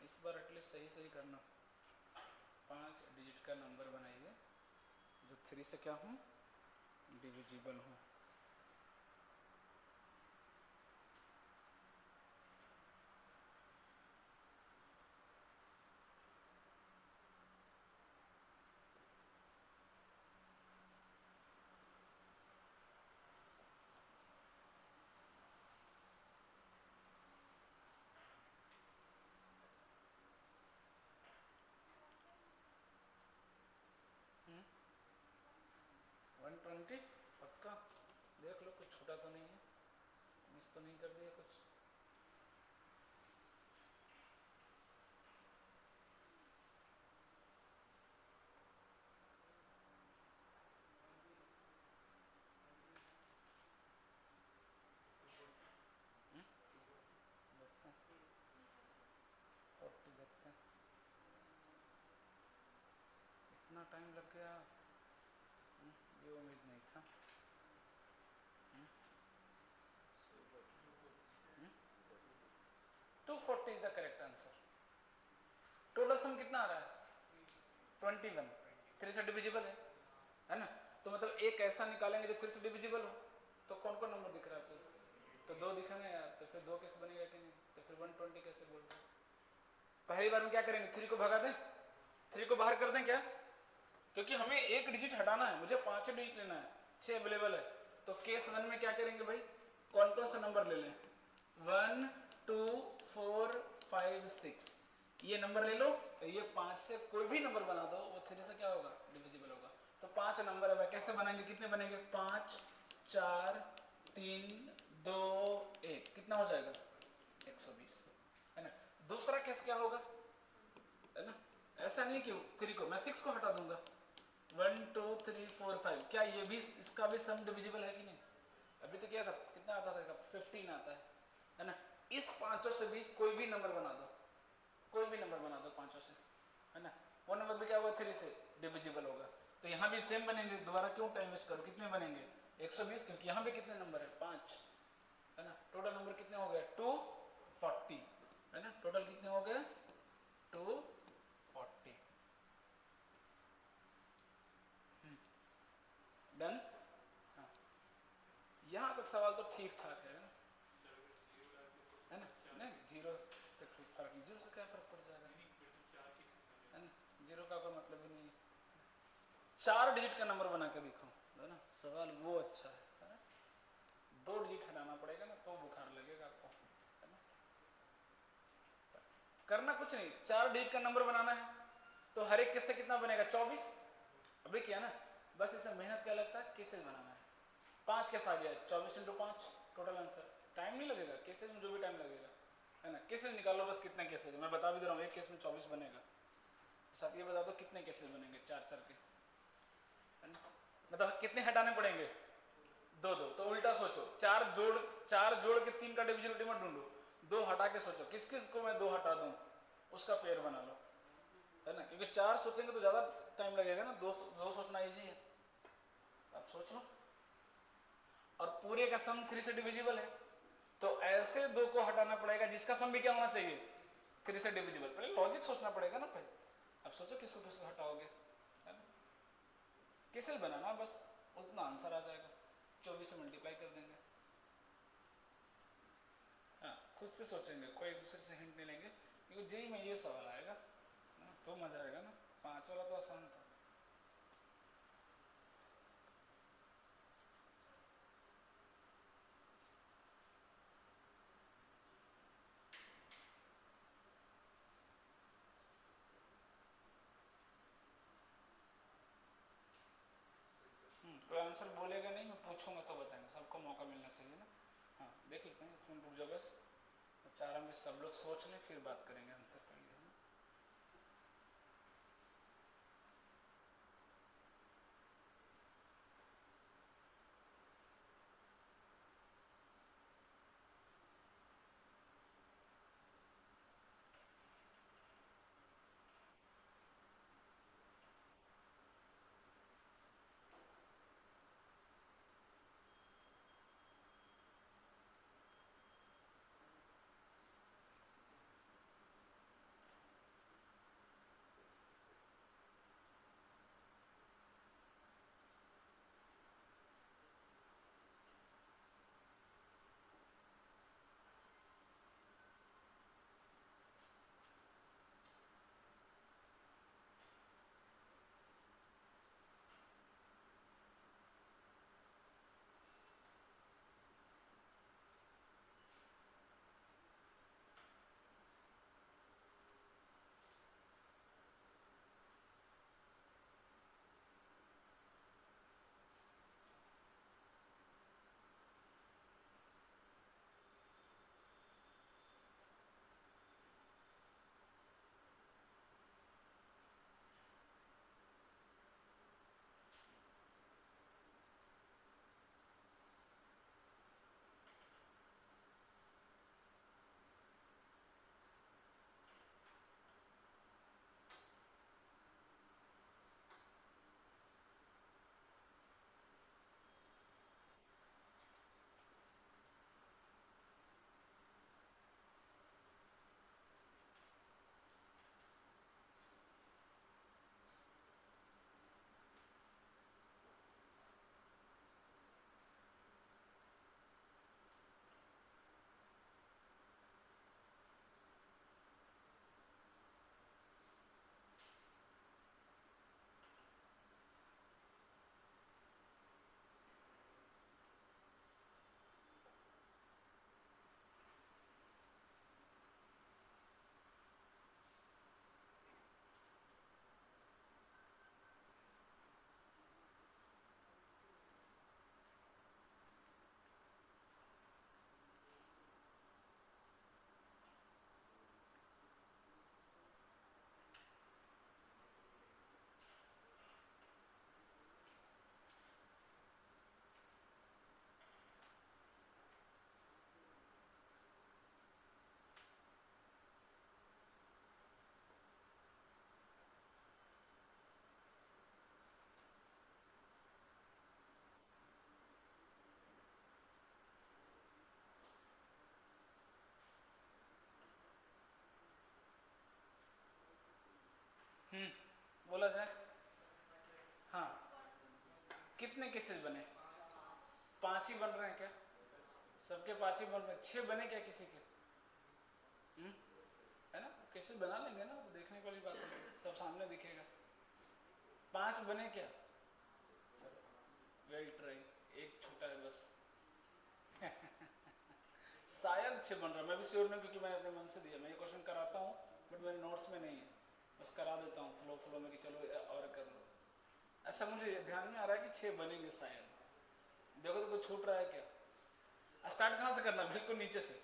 इस बार एटलीस्ट सही सही करना। 5 डिजिट का नंबर बनाइए जो 3 से क्या हो? डिविजिबल हो। हम्म, 120 पक्का? देख लो कुछ छूटा तो नहीं है, मिस तो नहीं कर दिया कुछ। देखते हैं 40 देखते हैं। इतना टाइम लग गया, ये उम्मीद नहीं था। 240 is the correct answer. Total sum कितना आ रहा है? 21। 3 से डिविजिबल है ना। तो मतलब एक ऐसा निकालेंगे जो 3 से डिविजिबल हो। तो कौन कौन नंबर दिख रहा है आपको? तो 2 दिखेंगे यार, तो फिर 2 कैसे बनेगा कि नहीं? तो फिर 120 कैसे बोलते हैं? पहली बार में क्या करेंगे? 3 को भगा दें, 3 को बाहर कर दें क्या? क्योंकि हमें एक डिजिट हटाना है, मुझे 5 डिजिट लेना है, 6 अवेलेबल है। तो केस 1 में क्या करेंगे भाई? कौन कौन सा नंबर ले लें? 1 2 4 5 6, ये नंबर ले लो। ये 5 से कोई भी नंबर बना दो, वो 3 से क्या होगा? डिविजिबल होगा। तो 5 नंबर है, कैसे बनाएंगे? कितने बनेंगे? 5 4 3 2 1, कितना हो जाएगा? 120, है ना। दूसरा केस क्या होगा, है ना। ऐसा नहीं कि 3 को मैं 6 को हटा दूंगा। 1 2 3 4 5, क्या ये भी इसका भी सम डिविजिबल है कि नहीं? अभी तो क्या था, कितना आता था? 15 आता है ना। इस पांचों से भी कोई भी नंबर बना दो, कोई भी नंबर बना दो पांचों से, है ना। वो नंबर भी क्या होगा? 3 से डिविजिबल होगा। तो यहाँ भी सेम बनेंगे, दोबारा क्यों टाइम वेस्ट करो? कितने बनेंगे? 120, क्योंकि यहाँ भी कितने नंबर है? 5, है ना। टोटल नंबर कितने हो गए? 240, है ना। टोटल कितने हो गए? 240। डन। हाँ, यहाँ तक सवाल तो ठीक ठाक है ना। नहीं, जीरो से कोई फर्क नहीं, जीरो से क्या फर्क पड़ जाएगा, है ना। जीरो का कोई मतलब ही नहीं है। 4 डिजिट का नंबर बना के दिखाओ, है ना। सवाल वो अच्छा है ना? 2 डिजिट हटाना पड़ेगा ना, तो बुखार लगेगा आपको, है ना। करना कुछ नहीं, 4 डिजिट का नंबर बनाना है, तो हर एक किससे कितना बनेगा 24, अभी किया ना, बस इसे मेहनत क्या लगता है, केसेज बनाना है। 5 कैसे आ गया, 24 × 5 टोटल आंसर, टाइम नहीं लगेगा, केसेज में जो भी टाइम लगेगा, है ना। केसेज निकालो बस, कितने केसेज, मैं बता भी दे रहा हूँ, एक केस में 24 बनेगा। साथ ये बता दो कितने केसेज बनेंगे, 4 के, है ना। मतलब कितने हटाने पड़ेंगे, 2 तो उल्टा सोचो, 4 जोड़ के 3 का डिविजिबिलिटी मत ढूंढो, 2 हटा के सोचो, किस किस को मैं 2 हटा दूं, उसका पेयर बना लो, है ना। क्योंकि 4 सोचेंगे तो ज्यादा टाइम लगेगा ना, 2 सोचना इजी है, आप सोच लो। और पूरे का सम 3 से डिविजिबल है, तो ऐसे 2 को हटाना पड़ेगा जिसका सम भी क्या होना चाहिए, 3 से डिविजिबल। पहले लॉजिक सोचना पड़ेगा ना भाई, अब सोचो किसको किसको हटाओगे, है ना। कैसे बनाना, बस उतना आंसर आ जाएगा, 24 से मल्टीप्लाई कर देंगे। हाँ, खुद से सोचेंगे, कोई एक दूसरे से हिंट नहीं लेंगे, क्योंकि जेई में ये सवाल आएगा ना, तो मजा आएगा ना। 5 वाला तो आसान था। कोई आंसर बोलेगा नहीं, मैं पूछूंगा तो बताएंगे, सबको मौका मिलना चाहिए ना। हाँ, देख लेते हैं, तुम रुक जाओ बस, 4 में सब लोग सोच लें, फिर बात करेंगे आंसर के लिए। बोला जाए, हाँ, कितने केसेस बने, 5 ही बन रहे हैं क्या, सबके 5 ही बन रहे हैं, 6 बने क्या किसी के, है ना। केसेस बना लेंगे ना, तो देखने वाली बात है, सब सामने दिखेगा। 5 बने क्या, वेल ट्राई, एक छोटा है बस, शायद 6 बन रहा है, मैं भी श्योर नहीं क्योंकि मैं अपने मन से दिया, मैं ये क्वेश्चन कराता हूँ बट मेरे नोट्स में नहीं है, बस करा देता हूँ फ्लो फ्लो में कि चलो और कर लो। ऐसा मुझे ध्यान में आ रहा है कि 6 बनेंगे शायद। देखो तो कुछ छूट रहा है क्या? स्टार्ट कहाँ से करना? बिल्कुल नीचे से,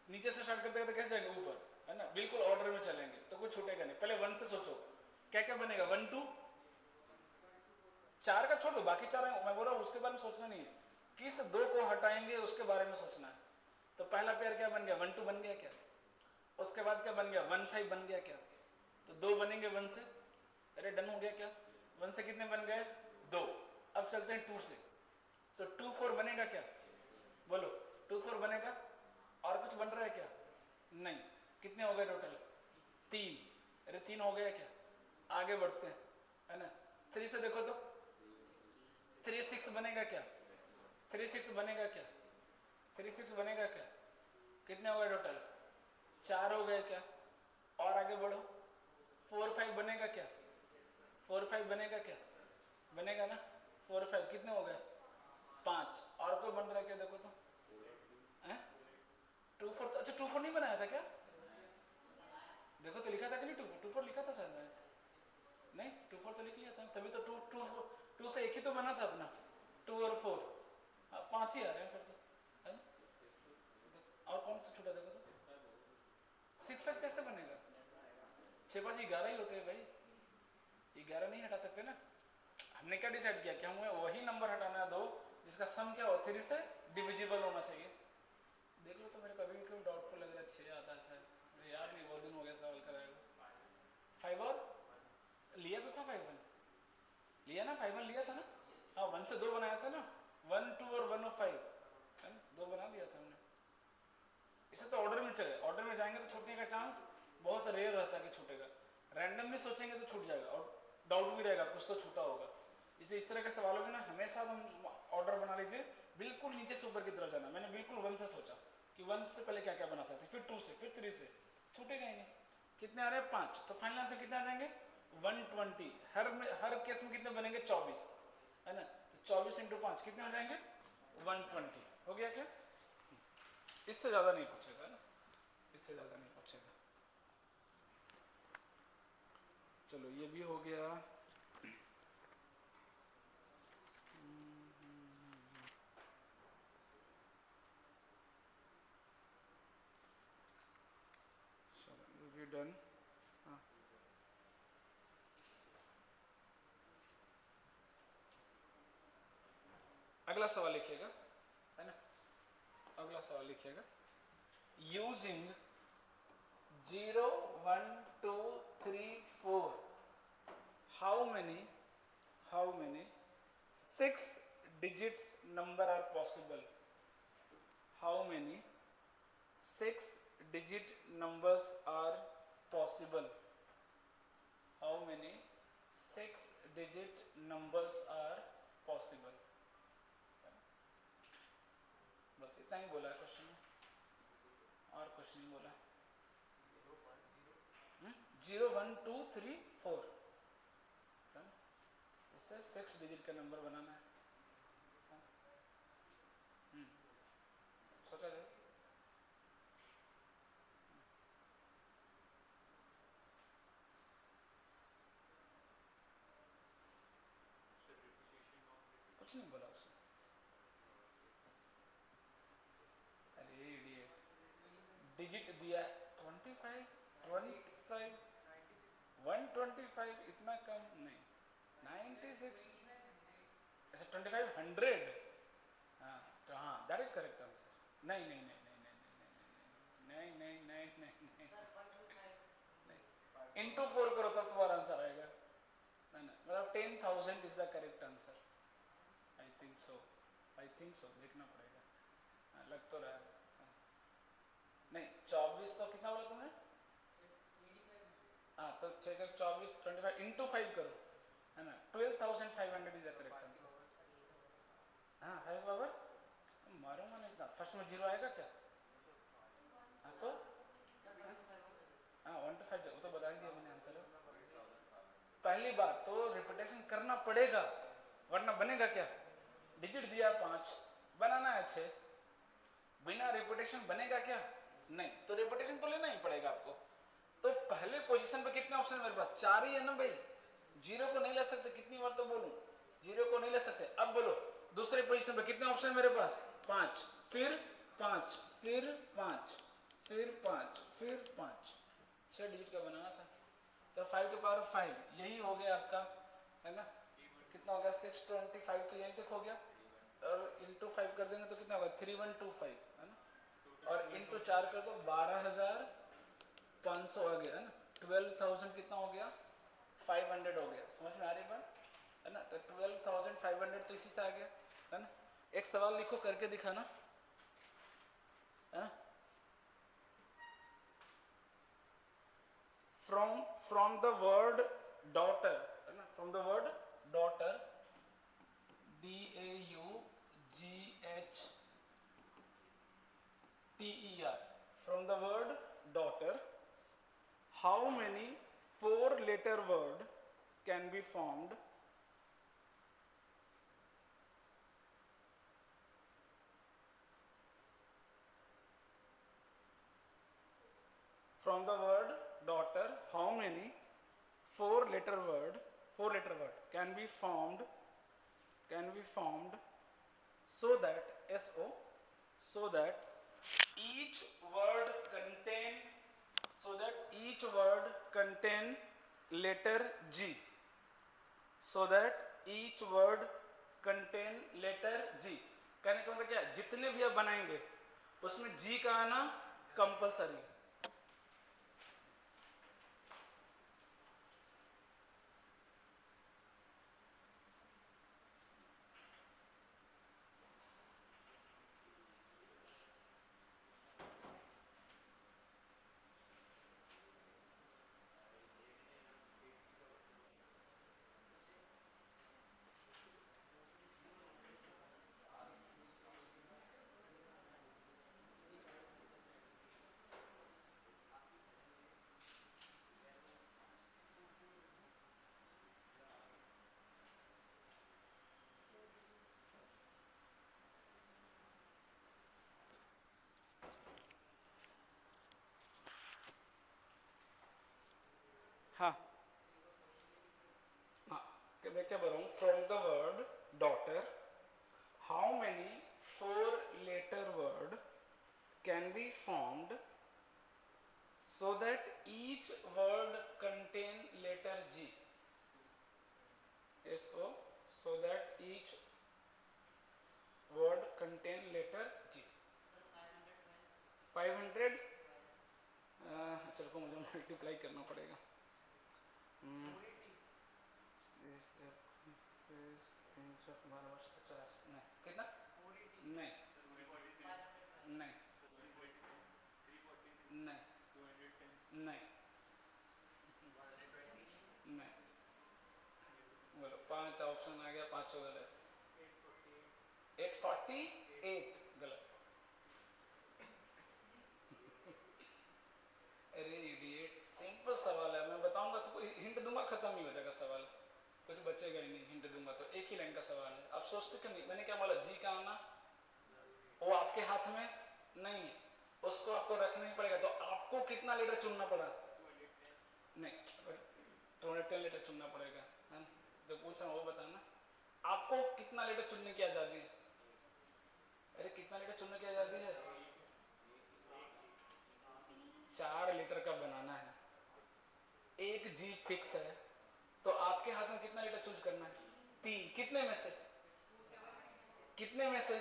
नीचे से स्टार्ट करते करते कैसे जाएंगे ऊपर, है ना? बिल्कुल ऑर्डर में चलेंगे तो कुछ छूटेगा नहीं। पहले 1 से सोचो क्या क्या बनेगा। 1 2 4 का छोड़ दो, बाकी 4 मैं बोल रहा हूँ उसके बारे में सोचना नहीं है, किस 2 को हटाएंगे उसके बारे में सोचना है। तो पहला पेयर क्या बन गया? 1 2 बन गया क्या? उसके बाद क्या बन गया? 1 5 बन गया क्या? तो 2 बनेंगे 1 से, अरे डन हो गया क्या? 1 से कितने बन गए? 2। अब चलते हैं 2 से, तो 2 4 बनेगा क्या? बोलो 2 4 बनेगा। और कुछ बन रहा है क्या? नहीं। कितने हो गए टोटल? 3। अरे 3 हो गया क्या? आगे बढ़ते हैं, है ना? 3 से देखो तो 3 6 बनेगा क्या? 3 6 बनेगा क्या? 3 6 बनेगा क्या? कितने हो गए टोटल? 4 हो गए क्या? और आगे बढ़ो, 4 5 बनेगा क्या? 4 5 बनेगा क्या? बनेगा ना? 4 5 कितने हो गए? 5। और कोई बन रहा है क्या? देखो तो 2 4 तो, अच्छा 2 4 नहीं बनाया था क्या? देखो तो लिखा था कि नहीं? 2 4 लिखा था शायद मैंने, नहीं 2 4 तो लिख लिया था, तभी तो 2 से एक ही तो बना था अपना, 2 और 4, 5 ही आ रहे हैं फिर तो, है ना? और कौन सा छूटा? देखो तो 6 5 कैसे बनेगा? 6 5 11 ही होते हैं भाई, 11 नहीं हटा सकते ना। हमने क्या डिसाइड किया कि हमें वही नंबर हटाना है 2 जिसका सम क्या हो 3 से डिविजिबल होना चाहिए। देख लो तो मेरे कभी भी क्यों डाउटफुल लग रहा है 6 आता है शायद, मुझे याद नहीं, बहुत दिन हो गया सवाल कराएगा। 5 और लिया तो था, 5 1 लिया ना, 5 1 लिया था ना। हाँ 1 से 2 बनाया था ना, 1 2 और 1 और 5, है ना? 2 बना दिया था हमने। इसे तो ऑर्डर में चले, ऑर्डर में जाएंगे तो छूटने का चांस बहुत रेयर रहता है कि छूटेगा। रैंडमली सोचेंगे तो छूट जाएगा और डाउट भी रहेगा कुछ तो छूटा होगा। इसलिए इस तरह के सवालों में ना हमेशा तुम ऑर्डर बना लीजिए, बिल्कुल नीचे से ऊपर की तरफ जाना। मैंने बिल्कुल 1 से सोचा कि 1 से पहले क्या क्या बना सकते, फिर 2 से, फिर 3 से, छूटेगा ही नहीं। कितने आ रहे हैं? 5। तो फाइनल आंसर कितने आ जाएंगे? 120। हर केस में कितने बनेंगे? 24, है ना? तो 24 इंटू 5 कितने हो जाएंगे? 120 हो गया क्या? इससे ज्यादा नहीं पूछेगा ना, इससे ज्यादा नहीं पूछेगा। चलो ये भी हो गया। चलो ये भी डन। हाँ अगला सवाल लिखिएगा, है ना? अगला सवाल लिखिएगा। Using 0 1 2 3 4 how many 6 digits number are possible? How many 6 digit numbers are possible? How many 6 digit numbers are possible? बस इतना ही बोला है क्वेश्चन में, और कुछ नहीं बोला। 0 1 2 3 4, इससे 6 डिजिट का नंबर बनाना है। सोचा जाए। कुछ नहीं बोला उसने। अरे इडियट, डिजिट दिया 25 25 125, इतना कम नहीं, 96। अच्छा 25 100, हाँ तो हाँ दैट इज करेक्ट आंसर। नहीं नहीं नहीं नहीं नहीं नहीं नहीं नहीं नहीं नहीं, इंटू 4 करो तब तुम्हारा आंसर आएगा। नहीं नहीं, मतलब 10,000 is the correct answer. I think so, I think so, देखना पड़ेगा। हाँ, लग तो रहा है। नहीं 2400 कितना बोला तुमने? हाँ तो 24 25 इंटू 5 करो, है ना? 12,500 इज द करेक्ट आंसर। हाँ 5 पावर मारूंगा नहीं इतना, फर्स्ट में 0 आएगा क्या? हाँ तो हाँ 1 to 5 वो तो बता ही दिया मैंने आंसर। पहली बात तो रिपीटेशन करना पड़ेगा वरना बनेगा क्या? डिजिट दिया 5, बनाना है 6, बिना रेपुटेशन बनेगा क्या? नहीं, तो रेपुटेशन तो लेना ही पड़ेगा आपको। तो पहले पोजीशन पे कितने ऑप्शन मेरे पास? 4 ही है ना भाई, जीरो को नहीं ले सकते। कितनी बार तो बोलूं, जीरो को नहीं ले सकते। अब बोलो दूसरे पोजीशन पे कितने ऑप्शन मेरे पास? 5, फिर 5, फिर 5, फिर 5, फिर 5। 6 डिजिट का बनाना था। तो 5 के पावर 5 यही हो गया आपका, है ना? कितना हो गया? 625 तो यहीं तक हो गया, और इंटू 5 कर देंगे तो कितना होगा? 3125, है ना? और इंटू 4 कर दो 12,500 आ गया, है ना? 12,000 कितना हो गया? 500 हो गया। समझ में आ रही बात, है ना? तो 12,500 तो इसी से आ गया, है ना? एक सवाल लिखो करके दिखाना, है ना? फ्रॉम द वर्ड डॉटर, है ना? From the word daughter, DAUGHTER, from the word daughter, how many 4-letter word can be formed from the word daughter? How many 4-letter word can be formed so that so that each word contain letter G, so that each word contain letter G। कहने का मतलब क्या है? जितने भी आप बनाएंगे उसमें G का आना कंपलसरी। हाँ हाँ, मैं क्या बोल रहा हूँ? From the word daughter, how many 4-letter word can be formed so that each word contain letter G, SO, so that each word contain letter G। 500, चलो को मुझे मल्टीप्लाई करना पड़ेगा। 3×12=50, नहीं कितना? नहीं नहीं नहीं नहीं नहीं, बोलो 5 ऑप्शन आ गया, 5 गलत। 848 गलत। अरे इडियट, सिंपल सवाल है, मैं बताऊंगा तो हिंट दूंगा, खत्म ही हो जाएगा सवाल, कुछ बचेगा ही नहीं। हिंट दूंगा तो एक ही लाइन का सवाल है। आप सोचते क्यों नहीं? मैंने क्या बोला? जी का आना वो आपके हाथ में नहीं है, उसको आपको रखना ही पड़ेगा। तो आपको कितना लीटर चुनना पड़ा? नहीं, 210 लीटर चुनना पड़ेगा, है ना? जो पूछ रहा हूँ वो बताना, आपको कितना लीटर चुनने की आजादी है? अरे कितना लीटर चुनने की आजादी है? 4 लीटर का बनाना है, एक जी फिक्स है, तो आपके हाथ में कितना लीटर चूज करना है? 3। कितने में से? कितने में से?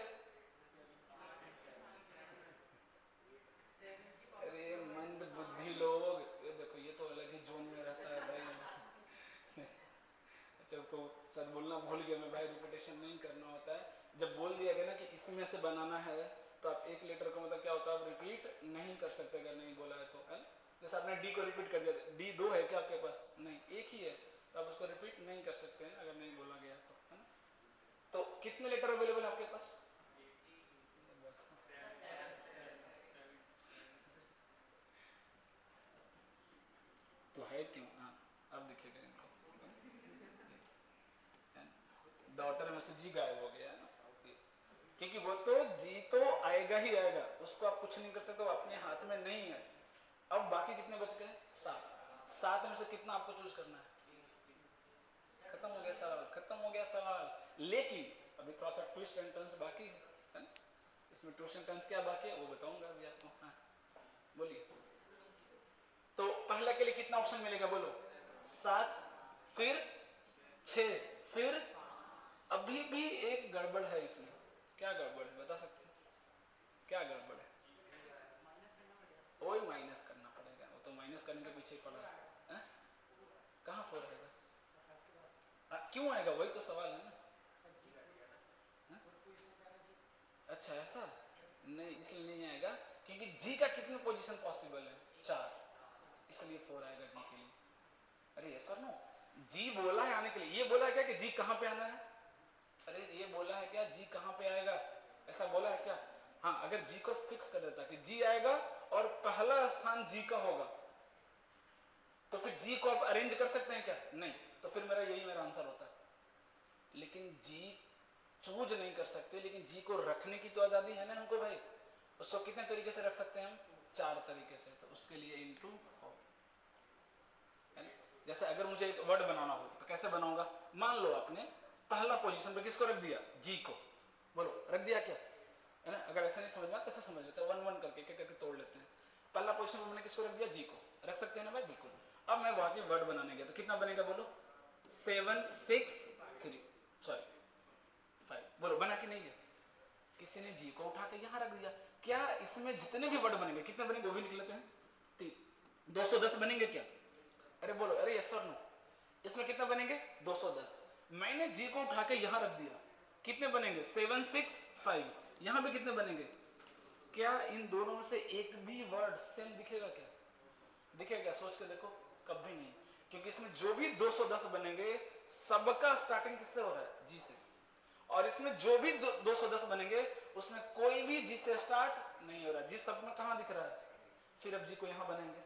अरे मंद बुद्धि लोग, ये देखो ये तो अलग ही जोन में रहता है भाई। अच्छा को सच बोलना भूल गया मैं भाई, रिपीटेशन नहीं करना होता है। जब बोल दिया गया ना कि इसमें से बनाना है, तो आप 1 लीटर का मतलब क्या होता है? आप रिपीट नहीं कर सकते अगर नहीं बोला है तो, है? जैसे आपने डी को रिपीट कर दिया, डी 2 है क्या आपके पास? नहीं, एक ही है, तो आप उसको रिपीट नहीं कर सकते हैं अगर नहीं बोला गया तो, है ना? तो कितने लीटर अवेलेबल है आपके पास? तो है क्यों? हाँ, अब देखिएगा इनको, डॉटर में से जी गायब हो गया है ना। क्योंकि वो तो जी तो आएगा ही आएगा, उसको आप कुछ नहीं कर सकते, वो अपने हाथ में नहीं है। अब बाकी कितने बच गए? 7। 7 में से कितना आपको चूज करना है? खत्म हो गया सवाल, खत्म हो गया सवाल। लेकिन अभी थोड़ा सा ट्विस्ट एंड टर्न्स बाकी है ना, इसमें ट्विस्ट एंड टर्न्स क्या बाकी है वो बताऊंगा अभी आपको। हाँ बोलिए। तो पहला के लिए कितना ऑप्शन मिलेगा बोलो? 7, फिर 6, फिर अभी भी एक गड़बड़ है इसमें। क्या गड़बड़ है बता सकते हैं? क्या गड़बड़ है? वही माइनस करना पड़ेगा, वो तो माइनस करने के पीछे पड़ा है। कहाँ 4 आएगा? क्यों आएगा? वही तो सवाल है ना। अच्छा ऐसा नहीं, इसलिए नहीं आएगा क्योंकि जी का कितने पोजीशन पॉसिबल है? 4, इसलिए 4 आएगा जी के लिए। अरे यस और नो? जी बोला है आने के लिए, ये बोला है क्या कि जी कहाँ पे आना है? अरे ये बोला है क्या जी कहाँ पे आएगा? ऐसा बोला है क्या? हाँ, अगर जी को फिक्स कर देता कि जी आएगा और पहला स्थान जी का होगा तो फिर जी को आप अरेंज कर सकते हैं क्या? नहीं, तो फिर मेरा आंसर होता है। लेकिन जी चूज नहीं कर सकते, लेकिन जी को रखने की तो आजादी है ना हमको भाई। उसको कितने तरीके से रख सकते हैं हम? 4 तरीके से। तो उसके लिए इंटू 4 है ना। जैसे अगर मुझे एक वर्ड बनाना हो तो कैसे बनाऊंगा? मान लो आपने पहला पोजीशन पे किसको रख दिया? जी को। बोलो रख दिया क्या? है ना। अगर ऐसा नहीं समझ में आता ऐसा समझ लेते हैं, 1 1 करके एक करके तोड़ लेते हैं। पहला पोजीशन में मैंने किसको रख दिया? जी को। रख सकते हैं ना भाई? बिल्कुल। अब मैं वहां की वर्ड बनाने गया तो कितना बनेगा बोलो? 7 6 3 सॉरी 5। बोलो बना कि नहीं है? किसी ने जी को उठा के यहाँ रख दिया। क्या इसमें जितने भी वर्ड बनेंगे कितने बनेंगे वो भी निकल लेते हैं? 3। 210 बनेंगे क्या? अरे बोलो, अरे यस और नो? इसमें कितने बनेंगे? 210। मैंने जी को उठा के यहाँ रख दिया, कितने बनेंगे? 7 6 5। यहाँ पे कितने बनेंगे? क्या इन दोनों में से एक भी वर्ड सेम दिखेगा क्या? दिखेगा? सोच के देखो, कभी नहीं। क्योंकि इसमें जो भी 210 बनेंगे सबका स्टार्टिंग किससे हो रहा है? जी से। और इसमें जो भी 210 बनेंगे उसमें कोई भी जी से स्टार्ट नहीं हो रहा। जी सब में कहां दिख रहा है? फिर अब जी को यहां बनेंगे,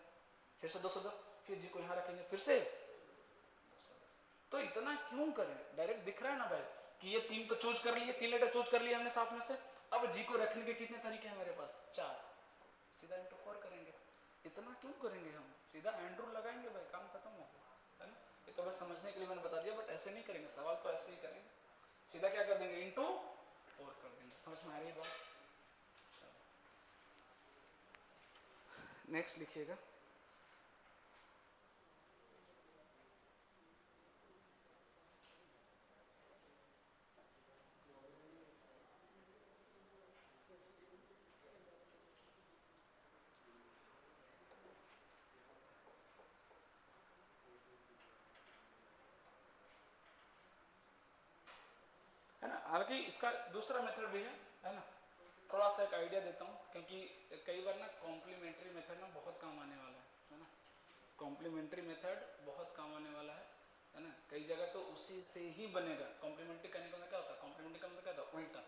फिर से 210, फिर जी को यहां रखेंगे, फिर से 210। तो इतना क्यों करें? डायरेक्ट दिख रहा है ना भाई कि ये 3 तो चूज कर लिए, 3 लेटर चूज कर लिए हमने 7 में से। अब जी को रखने के कितने तरीके हैं मेरे पास? 4। सीधा इंटू 4 करेंगे। इतना क्यों करेंगे हम? सीधा एंड्रू लगाएंगे भाई, काम खत्म हो गया, है ना। ये तो बस समझने के लिए मैंने बता दिया, बट ऐसे नहीं करेंगे, सवाल तो ऐसे ही करेंगे। सीधा क्या कर देंगे? इंटू 4 कर देंगे। समझ में आ रही है बात? नेक्स्ट लिखिएगा। है ना। हालांकि इसका दूसरा मेथड भी है ना। थोड़ा सा एक आइडिया देता हूँ, क्योंकि कई बार ना कॉम्प्लीमेंट्री मेथड ना बहुत काम आने वाला है ना। कॉम्प्लीमेंट्री मेथड बहुत काम आने वाला है ना। कई जगह तो उसी से ही बनेगा। कॉम्प्लीमेंट्री करने का मतलब क्या होता है? कॉम्प्लीमेंट्री का मतलब क्या होता है? उल्टा,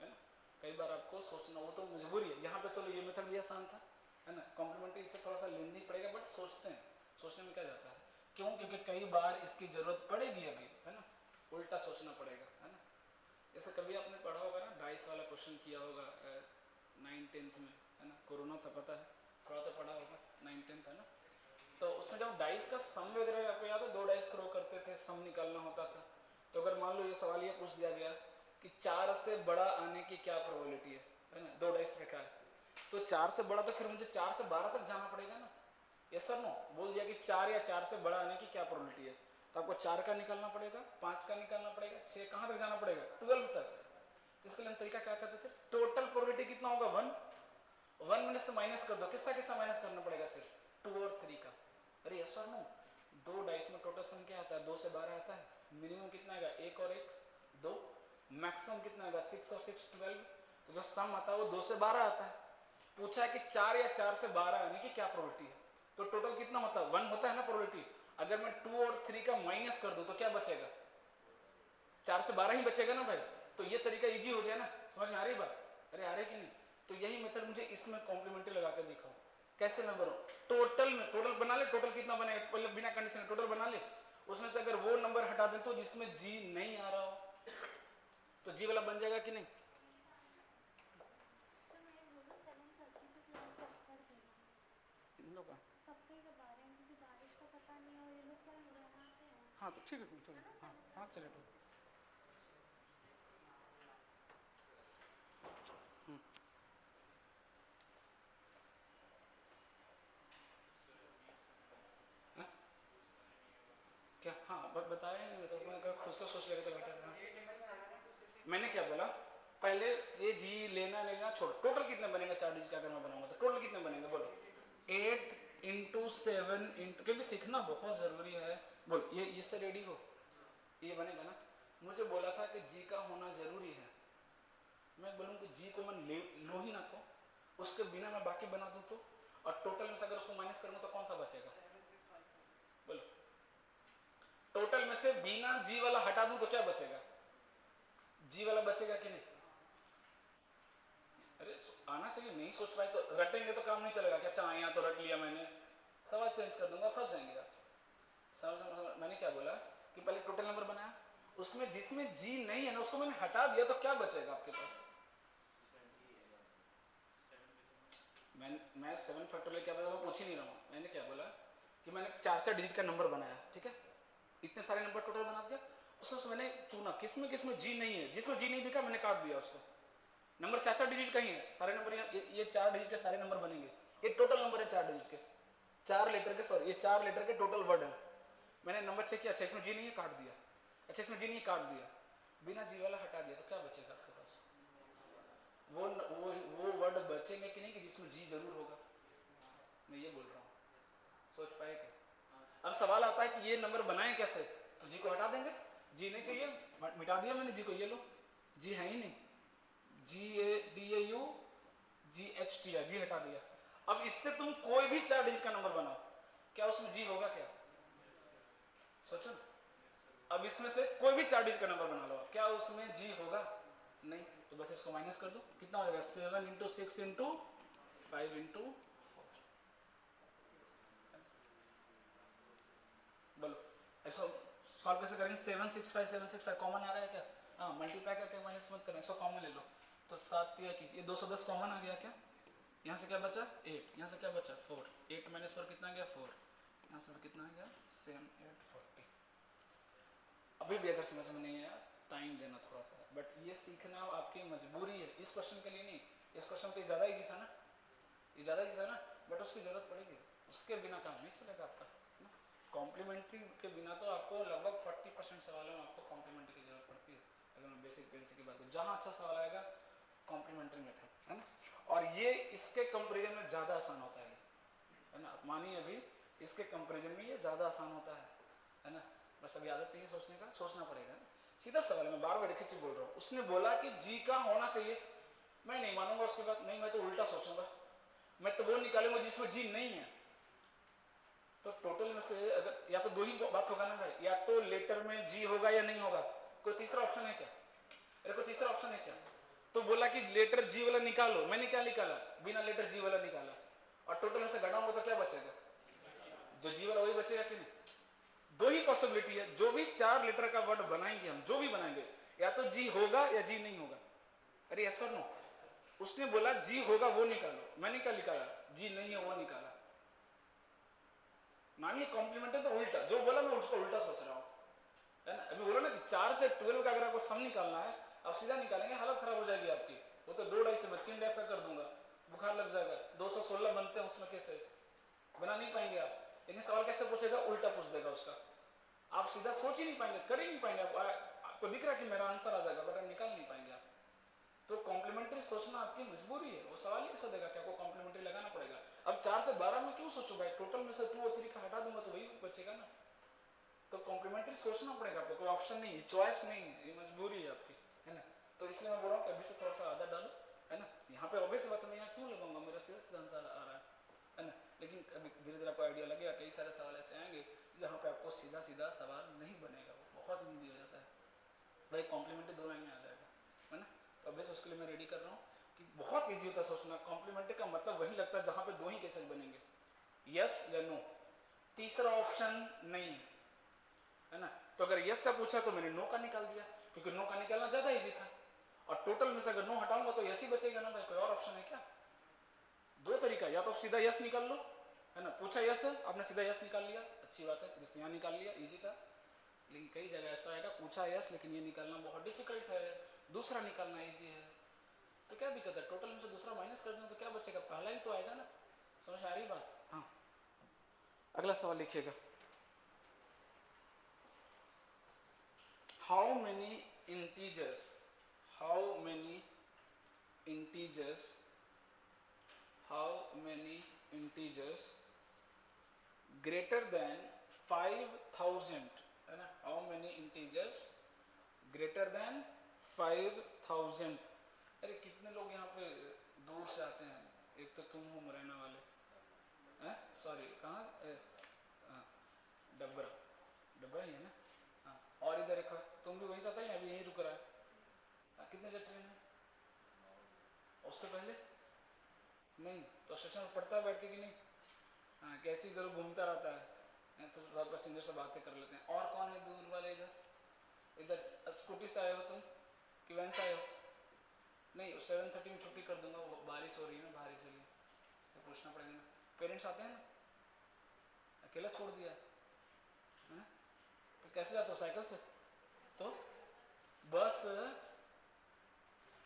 है ना। कई बार आपको सोचना, वो तो मजबूरी है। यहाँ पे चलो ये मेथड भी आसान था, है ना। कॉम्प्लीमेंट्री इससे थोड़ा सा लेंदी पड़ेगा, बट सोचते हैं, सोचने में क्या जाता है? क्यों? क्योंकि कई बार इसकी जरूरत पड़ेगी अभी, है ना। उल्टा सोचना पड़ेगा, है ना। जैसे कभी आपने पढ़ा होगा ना, डाइस वाला क्वेश्चन किया होगा 9th 10th में, है ना। कोरोना था पता है, थोड़ा तो पढ़ा होगा 9th 10th, है ना। तो उसमें जब डाइस का सम वगैरह आपको याद है, 2 डाइस थ्रो करते थे, सम निकालना होता था। तो अगर मान लो ये सवाल ये पूछ दिया गया कि 4 से बड़ा आने की क्या प्रोबेबिलिटी है ना। 2 डाइस रखा है तो 4 से बड़ा, तो फिर मुझे 4 से 12 तक जाना पड़ेगा ना। Yes sir no? बोल दिया कि 4 या 4 से बड़ा आने की क्या प्रोबेबिलिटी है, तो आपको 4 का निकालना पड़ेगा, 5 का निकालना पड़ेगा, 6 कहाँ तक जाना पड़ेगा? 12 तक। इसके लिए हम तरीका क्या करते थे? टोटल प्रोबेबिलिटी कितना होगा? 1 में से माइनस कर दो। किसका किसका माइनस करना पड़ेगा? सिर्फ 2 और 3 का। अरे यस और नो? 2 डाइस में टोटल सम क्या आता है? 2 से 12 आता है। मिनिमम कितना आएगा? 1 और 1 2। मैक्सिमम कितना आएगा? 6 और 6 12। तो जो सम आता है वो 2 से 12 आता है। पूछा है कि 4 या 4 से 12 आने की क्या प्रोबेबिलिटी है, तो टोटल कितना होता है? 1 होता है ना प्रोबेबिलिटी। अगर मैं 2 और 3 का माइनस कर दूं तो क्या बचेगा? 4 से 12 ही बचेगा ना भाई। तो ये तरीका इजी हो गया ना। समझ में आ रही बात? अरे आ रही कि नहीं? तो यही मेथड मुझे इसमें कॉम्प्लीमेंट्री लगा कर दिखाओ। कैसे मैं बनाऊं? टोटल में टोटल बना ले। टोटल कितना बने, मतलब बिना कंडीशन टोटल बना ले। उसमें से अगर वो नंबर हटा दें तो जिसमें जी नहीं आ रहा हो, तो जी वाला बन जाएगा कि नहीं? हो पाए?
सबके ही करवा रहे हैं क्योंकि बारिश का पता नहीं है और ये लोग क्या मुरैना से हैं।
हाँ तो ठीक है, ठीक है, हाँ हाँ चलिए ठीक। हाँ? क्या? हाँ बताया नहीं, तो मैं खुद से सोच लेगा तो बेटर था। मैंने क्या बोला पहले, ये जी लेना लेना छोड़, टोटल कितने बनेगा 4 डिजिट का अगर मैं बनाऊंगा तो टोटल कितने बनेंगे बोलो? 8 इंटू 7 इंटू, क्योंकि सीखना बहुत जरूरी है। बोल ये इससे रेडी हो, ये बनेगा ना? मुझे बोला था कि जी का होना जरूरी है, मैं बोलूँ कि जी को मैं लूँ ही ना तो उसके बिना मैं बाकी बना दूँ तो, और टोटल में से अगर उसको माइनस करूँगा तो कौन सा बचेगा बोलो? टोटल में से बिना जी वाला हटा दूँ तो क्या बचेगा? जी वाला बचेगा कि नहीं? अरे आना चाहिए, नहीं सोच पाए तो रटेंगे तो काम नहीं चलेगा क्या? अच्छा यहाँ तो रट लिया मैंने, सवाल चेंज कर दूंगा, फंस जाएंगे आप। मैंने क्या बोला कि पहले टोटल नंबर बनाया, उसमें जिसमें जी नहीं है ना उसको मैंने हटा दिया, तो क्या बचेगा आपके पास? मैं 7 फैक्टोरियल क्या बोला, पूछ ही नहीं रहा हूँ। मैंने क्या बोला कि मैंने 4 डिजिट का नंबर बनाया, ठीक है, इतने सारे नंबर टोटल बना दिया, उसमें मैंने चुना किसमें किसमें जी नहीं है, जिसमें जी नहीं दिखा मैंने काट दिया उसको। नंबर 4 डिजिट का ही है, सारे नंबर ये 4 डिजिट के सारे नंबर बनेंगे, ये टोटल नंबर है 4 डिजिट के, 4 लेटर के, सॉरी ये 4 लेटर के टोटल वर्ड है। मैंने नंबर चेक किया, अच्छा इसमें जी नहीं है, काट दिया, अच्छा इसमें जी नहीं है, काट दिया, बिना जी वाला हटा दिया, तो क्या बचेगा आपके पास? वो वर्ड बचेंगे कि नहीं कि जिसमें जी जरूर होगा? मैं ये बोल रहा हूँ, सोच पाए क्या? अब सवाल आता है कि ये नंबर बनाए कैसे, तो जी को हटा देंगे, जी नहीं चाहिए मिटा दिया मैंने जी को, ये लो जी है ही नहीं, GADAU GHT जी हटा दिया। अब इससे तुम कोई भी 4 डिजिट का नंबर बनाओ, क्या उसमें जी होगा क्या? सोचो। अब इसमें से कोई भी 4 डिजिट का नंबर बना लो, क्या उसमें जी होगा? नहीं, तो बस इसको माइनस कर दो, कितना हो जाएगा? 7 इंटू 6 इंटू 5 इंटू 4। बोलो ऐसा सॉल्व कैसे करेंगे? 765 कॉमन आ रहा है क्या? हाँ, मल्टीप्लाई करके माइनस मत करें, 100 कॉमन ले लो, तो 7 या किसी ये 210 कॉमन आ गया क्या? यहाँ से क्या बचा? 8, यहाँ से क्या बचा? 4, 8 माइनस 4 कितना गया? 4, यहाँ से कितना आ गया? 7 8 40। अभी भी अगर समझ में नहीं आया टाइम देना थोड़ा सा, बट ये सीखना आपकी मजबूरी है, इस क्वेश्चन के लिए नहीं। इस क्वेश्चन तो ज़्यादा ईजी था ना, ये ज़्यादा ईजी था ना, बट उसकी ज़रूरत पड़ेगी, उसके बिना काम नहीं चलेगा आपका ना। कॉम्प्लीमेंट्री के बिना तो आपको लगभग 40% सवालों में आपको कॉम्प्लीमेंट्री की जरूरत पड़ती है। अगर मैं बेसिक पेंसिल की बात करूँ, जहाँ अच्छा सवाल आएगा कॉम्प्लीमेंट्री मेथड है ना, और ये इसके कंपेरिजन में ज़्यादा आसान होता है ना। मानिए अभी इसके कंपेरिजन में ये ज़्यादा आसान होता है ना। बस अभी आदत नहीं है सोचने का, सोचना पड़ेगा। सीधा सवाल है, मैं बार बार चीज बोल रहा हूँ। उसने बोला कि जी का होना चाहिए, मैं नहीं मानूंगा उसकी बात, नहीं मैं तो उल्टा सोचूंगा, मैं तो वो निकालूंगा जिसमें जी नहीं है। तो टोटल में से अगर या तो दो ही बात होगा ना भाई, या तो लेटर में जी होगा या नहीं होगा, कोई तीसरा ऑप्शन है क्या? अरे कोई तीसरा ऑप्शन है क्या? तो बोला कि लेटर जी वाला निकालो, मैंने क्या निकाला? बिना लेटर जी वाला निकाला, और टोटल में से घटाऊंगा तो क्या बचेगा? जो जी वाला वही बचेगा कि नहीं? दो ही पॉसिबिलिटी है, जो भी 4 लेटर का वर्ड बनाएंगे हम, जो भी बनाएंगे, या तो जी होगा या जी नहीं होगा। अरे यस और नो? उसने बोला जी होगा वो निकालो, मैंने क्या निकाला? जी नहीं है वो निकाला। मानिए कॉम्प्लीमेंट है तो उल्टा, जो बोला मैं उसको उल्टा सोच रहा हूँ, है ना। अभी बोला ना कि 4 से 12 का अगर आपको सम निकालना है, आप सीधा निकालेंगे, हालत खराब हो जाएगी आपकी। वो तो 2 2.5 से मैं 3 ऐसा कर दूंगा, बुखार लग जाएगा। 216 बनते हैं उसमें, कैसे बना नहीं पाएंगे आप। लेकिन सवाल कैसे पूछेगा? उल्टा पूछ देगा उसका, आप सीधा सोच ही नहीं पाएंगे, कर ही नहीं पाएंगे। आपको दिख रहा है कि मेरा आंसर आ जाएगा, बट आप निकाल नहीं पाएंगे आप। तो कॉम्प्लीमेंट्री सोचना आपकी मजबूरी है, वो सवाल ही ऐसा देगा कि आपको कॉम्प्लीमेंट्री लगाना पड़ेगा। अब 4 से 12 में क्यों सोचो भाई, टोटल में से 2 और 3 का हटा दूंगा तो वही बचेगा ना। तो कॉम्प्लीमेंट्री सोचना पड़ेगा आपको, कोई ऑप्शन नहीं है, चॉइस नहीं है, ये मजबूरी है आपकी, है ना। तो इसलिए मैं बोल रहा हूँ अभी से थोड़ा सा आदत डालो, है ना। यहाँ पे ऑब्वियस बात मैं यहाँ क्यों लगाऊंगा, मेरा सीधा सीधा आंसर आ रहा है ना। लेकिन अभी धीरे धीरे आपको आइडिया लगेगा, कई सारे सवाल ऐसे आएंगे जहाँ पे आपको सीधा सीधा सवाल नहीं बनेगा, वो बहुत हिंदी हो जाता है भाई, कॉम्प्लीमेंट्री 2 लाइन में आ जाएगा, है ना। तो अब उसके लिए मैं रेडी कर रहा हूँ कि बहुत ईजी होता है सोचना। कॉम्प्लीमेंट्री का मतलब वही लगता है जहाँ पे 2 ही केसेस बनेंगे, यस या नो, तीसरा ऑप्शन नहीं है ना। तो अगर यस का पूछा तो मैंने नो का निकाल दिया, क्योंकि नो का निकालना ज्यादा इजी था, और टोटल में से अगर नो हटाऊंगा तो यस ही बचेगा ना भाई, कोई और ऑप्शन है क्या? 2 तरीका, या तो आप सीधा यस निकाल लो, है ना। पूछा यस, आपने सीधा यस निकाल लिया, अच्छी बात है, जैसे यहाँ निकाल लिया, इजी था। लेकिन कई जगह ऐसा आएगा, पूछा यस लेकिन ये निकालना बहुत डिफिकल्ट है, दूसरा निकालना इजी है, तो क्या दिक्कत है, टोटल में से दूसरा माइनस कर दें तो क्या बचेगा, पहला ही तो आएगा ना। समझ आ रही बात। हाँ, अगला सवाल लिखिएगा। How many integers, how many integers, how many integers greater than 5000, है ना, how many integers greater than 5000। अरे कितने लोग यहाँ पे दूर से आते हैं, एक तो तुम हो मुरैना वाले, हैं, सॉरी कहाँ, डबरा, डबरा ही है ना, हाँ, और इधर एक तुम भी वहीं से आता है, अभी यहीं रुक रहा है। कितने बजे ट्रेन है, उससे पहले नहीं, तो स्टेशन पर पढ़ता है बैठ के कि नहीं, हाँ, कैसे इधर घूमता रहता है, सब पैसेंजर से बातें कर लेते हैं। और कौन है दूर वाले, इधर इधर स्कूटी से आए हो तुम कि वैन से आए हो, नहीं 7:30 में छुट्टी कर दूंगा, वो बारिश हो रही है ना बाहर, इसलिए तो पूछना पड़ेगा ना। पेरेंट्स आते हैं ना, अकेला छोड़ दिया है, तो कैसे जाते हो, साइकिल से, तो बस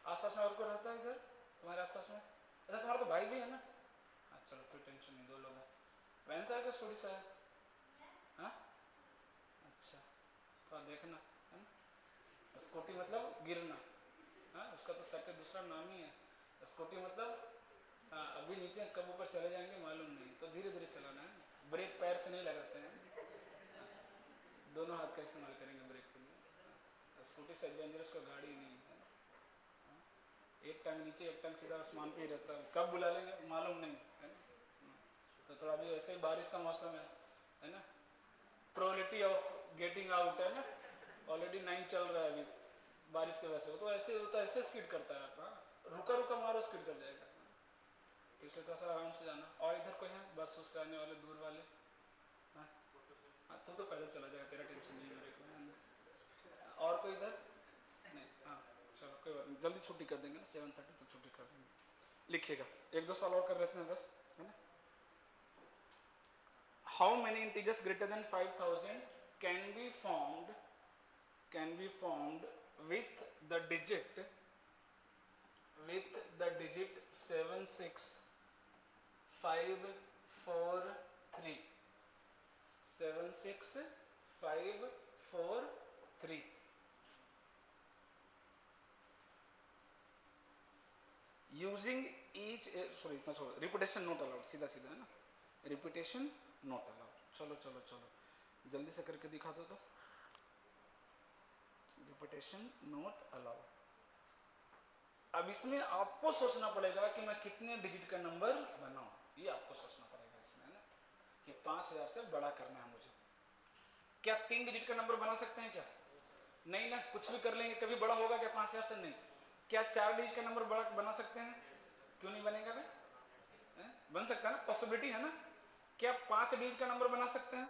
आसपास में और को रहता है इधर तुम्हारे आसपास में, अच्छा तुम्हारा तो भाई भी है ना, हाँ चलो फिर टेंशन नहीं, 2 लोग हैं। वैन से आएगा स्कूटी से आया, हाँ अच्छा, तो देखना है ना, स्कूटी मतलब गिरना, हाँ उसका तो सेकंड दूसरा नाम ही है स्कूटी मतलब, हाँ अभी नीचे कब ऊपर चले जाएंगे मालूम नहीं, तो धीरे धीरे चलाना है, ब्रेक पैर से नहीं लगाते हैं, दोनों हाथ का इस्तेमाल करेंगे ब्रेक के लिए। स्कूटी से डेंजरस कोई गाड़ी नहीं है, एक टांग नीचे एक टांग सीधा आसमान पे ही रहता है, कब बुला लेंगे मालूम नहीं है ना। तो थोड़ा अभी ऐसे ही बारिश का मौसम है ना, प्रोबेबिलिटी ऑफ गेटिंग आउट है ना, ऑलरेडी 9 चल रहा है अभी बारिश के वजह से, तो ऐसे होता है, ऐसे स्किड करता है आपका, रुका रुका मारो स्किड कर जाएगा, तो इसलिए थोड़ा सा आराम से जाना। और इधर कोई है बस उससे आने वाले दूर वाले, हाँ तो पैदल चला जाएगा, तेरा टेंशन नहीं मेरे को, और कोई इधर नहीं, हाँ चलो कोई बात नहीं, जल्दी छुट्टी कर देंगे ना, 7:30 तक छुट्टी कर देंगे। लिखिएगा, 1-2 सवाल और कर लेते हैं बस, है ना। How many integers greater than 5000 can be formed with the digit 76543, 76543, using each, sorry इतना छोड़ो, रिपीटेशन नॉट अलाउड, सीधा सीधा है ना, रिपीटेशन नॉट अलाउड। चलो चलो चलो जल्दी से करके दिखा दो तो, रिपीटेशन नॉट अलाउड। अब इसमें आपको सोचना पड़ेगा कि मैं कितने डिजिट का नंबर बनाऊं, ये आपको सोचना पड़ेगा इसमें, है ना, कि 5000 से बड़ा करना है मुझे। क्या 3 डिजिट का नंबर बना सकते हैं क्या, नहीं ना, कुछ भी कर लेंगे, कभी बड़ा होगा क्या 5000 से, नहीं। क्या 4 डिजिट का नंबर बड़ा बना सकते हैं, क्यों नहीं बनेगा भाई, बन सकता है ना, पॉसिबिलिटी है ना। क्या 5 डिजिट का नंबर बना सकते हैं,